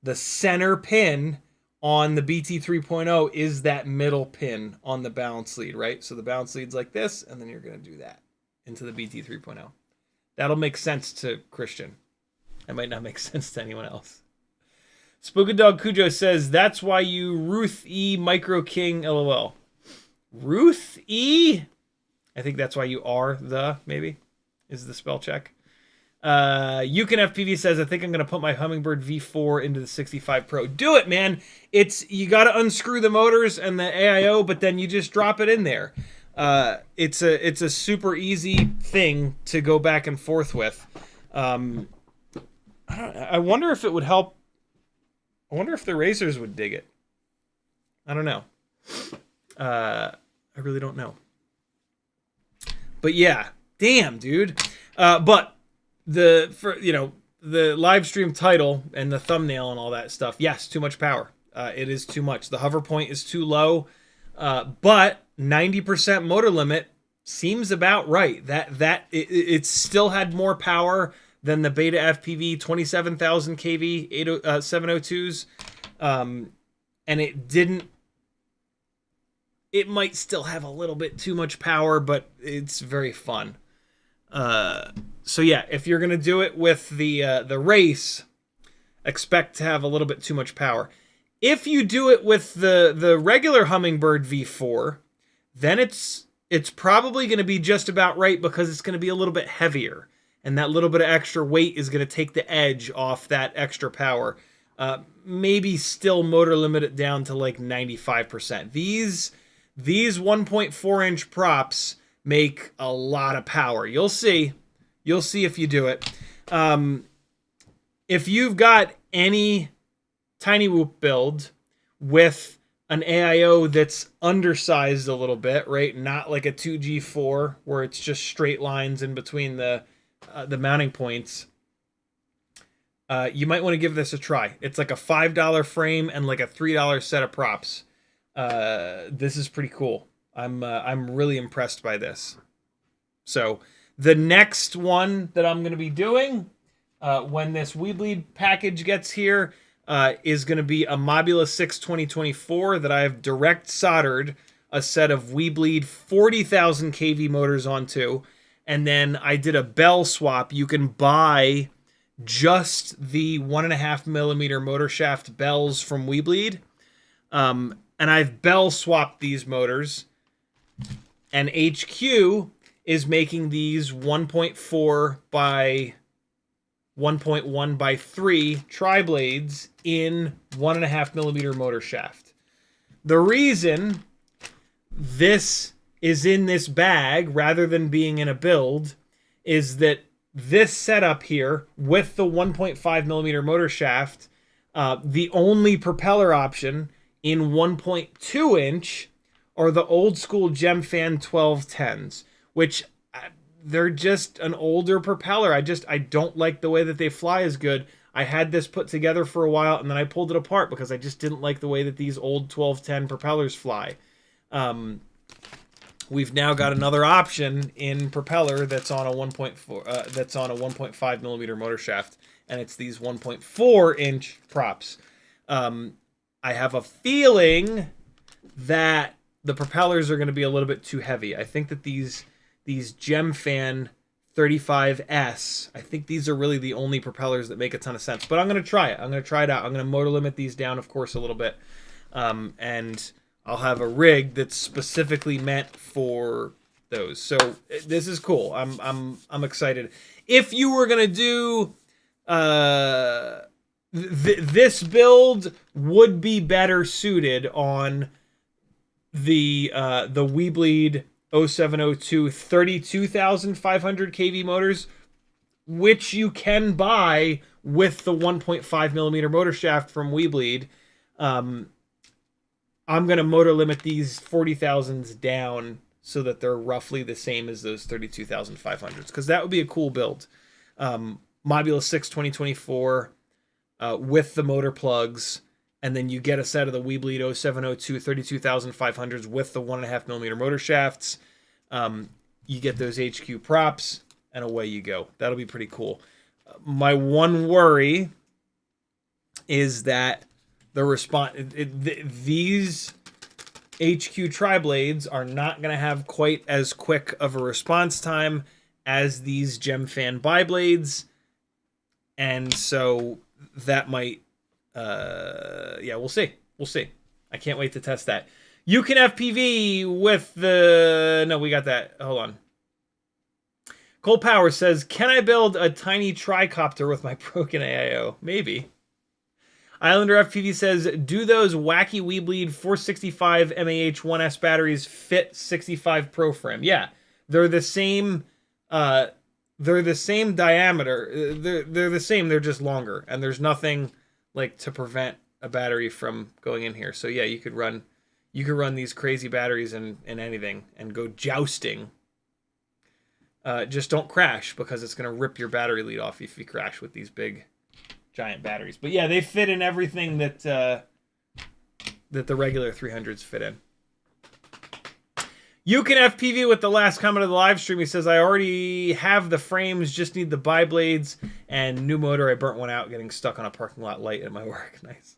The center pin on the BT 3.0 is that middle pin on the balance lead, right? So the balance lead's like this, and then you're going to do that into the BT 3.0. That'll make sense to Christian. It might not make sense to anyone else. Spooky Dog Cujo says, that's why you Ruth E Micro King LOL. Ruth E? I think that's why you are the, maybe, is the spell check. FPV says, I think I'm going to put my Hummingbird V4 into the 65 Pro. Do it, man. You got to unscrew the motors and the AIO, but then you just drop it in there. It's a super easy thing to go back and forth with. I wonder if it would help. I wonder if the racers would dig it. I don't know. I really don't know. But yeah, damn, dude. But the live stream title and the thumbnail and all that stuff, yes, too much power. It is too much. The hover point is too low, but 90% motor limit seems about right. It still had more power than the Beta FPV 27,000 kV 702s, and it might still have a little bit too much power, but it's very fun. So yeah, if you're gonna do it with the race, expect to have a little bit too much power. If you do it with the regular Hummingbird V4, then it's probably gonna be just about right, because it's gonna be a little bit heavier, and that little bit of extra weight is gonna take the edge off that extra power. maybe still motor limit it down to like 95%. These 1.4-inch props make a lot of power. You'll see if you do it. If you've got any tiny whoop build with an AIO that's undersized a little bit, right? Not like a 2G4 where it's just straight lines in between the mounting points. You might want to give this a try. It's like a $5 frame and like a $3 set of props. This is pretty cool. I'm really impressed by this. So the next one that I'm going to be doing when this WeBleed package gets here is going to be a Mobula 6 2024 that I've direct soldered a set of WeBleed 40,000 kV motors onto. And then I did a bell swap. You can buy just the 1.5 millimeter motor shaft bells from WeBleed. And I've bell swapped these motors. And HQ is making these 1.4 by 1.1 by 3 tri-blades in 1.5 millimeter motor shaft. The reason this is in this bag rather than being in a build is that this setup here with the 1.5 millimeter motor shaft, the only propeller option in 1.2 inch are the old school Gemfan 1210s, which they're just an older propeller. I don't like the way that they fly as good. I had this put together for a while and then I pulled it apart because I just didn't like the way that these old 1210 propellers fly. We've now got another option in propeller that's on a 1.4 that's on a 1.5 millimeter motor shaft, and it's these 1.4 inch props. I have a feeling that the propellers are going to be a little bit too heavy. I think that these Gemfan 35S, I think these are really the only propellers that make a ton of sense. But I'm going to try it. I'm going to try it out. I'm going to motor limit these down, of course, a little bit, and I'll have a rig that's specifically meant for those. So this is cool. I'm excited. If you were gonna do this build, would be better suited on the WeBleed 0702 32,500 kV motors, which you can buy with the 1.5 millimeter motor shaft from WeBleed. I'm going to motor limit these 40,000s down so that they're roughly the same as those 32,500s, because that would be a cool build. Mobula 6 2024 with the motor plugs, and then you get a set of the WeBleed 0702 32,500s with the 1.5 millimeter motor shafts. You get those HQ props, and away you go. That'll be pretty cool. My one worry is that the response, these HQ tri-blades are not going to have quite as quick of a response time as these Gemfan bi-blades, and so that might, yeah, we'll see. I can't wait to test that. You can FPV with the, no, we got that. Hold on. Cole Power says, can I build a tiny tricopter with my broken AIO? Maybe. Islander FPV says, do those wacky WeBleed 465 mAh 1S batteries fit 65 Pro frame? Yeah, they're the same. They're the same diameter. They're the same. They're just longer, and there's nothing like to prevent a battery from going in here. So yeah, you could run these crazy batteries in anything and go jousting. Just don't crash, because it's gonna rip your battery lead off if you crash with these big giant batteries. But yeah, they fit in everything that that the regular 300s fit in. You can FPV with the last comment of the live stream. He says, I already have the frames, just need the bi-blades and new motor. I burnt one out getting stuck on a parking lot light at my work. Nice.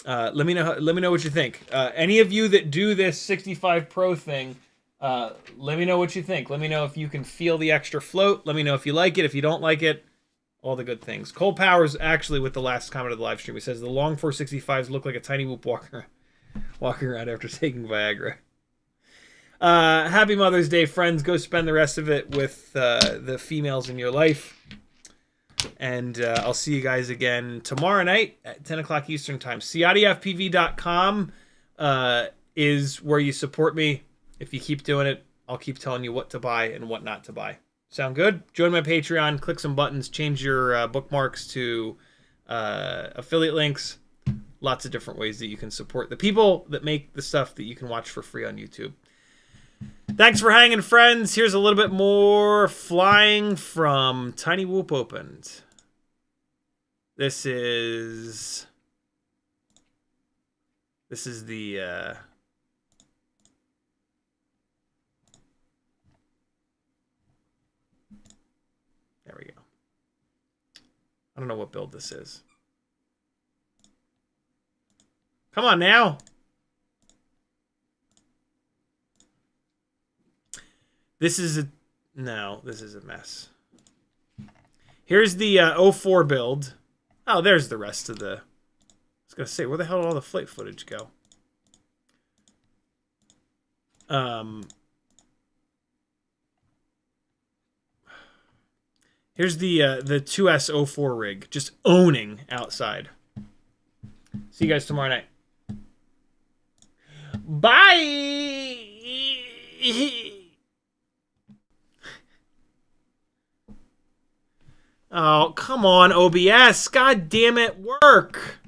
Let me know what you think. Any of you that do this 65 Pro thing, let me know what you think. Let me know if you can feel the extra float. Let me know if you like it. If you don't like it, all the good things. Cole Powers, actually, with the last comment of the live stream, he says, the long 465s look like a tiny whoop walking around after taking Viagra. Happy Mother's Day, friends. Go spend the rest of it with the females in your life. And I'll see you guys again tomorrow night at 10 o'clock Eastern Time. CiottiFPV.com is where you support me. If you keep doing it, I'll keep telling you what to buy and what not to buy. Sound good? Join my Patreon, click some buttons, change your bookmarks to affiliate links. Lots of different ways that you can support the people that make the stuff that you can watch for free on YouTube. Thanks for hanging, friends. Here's a little bit more flying from Tiny Whoop Opened. This is the there we go. I don't know what build this is. Come on now. This is a mess. Here's the 04 build. Oh, there's the rest of the... I was going to say, where the hell did all the flight footage go? Here's the 2S 04 rig, just owning outside. See you guys tomorrow night. Bye! Oh, come on, OBS. God damn it, work.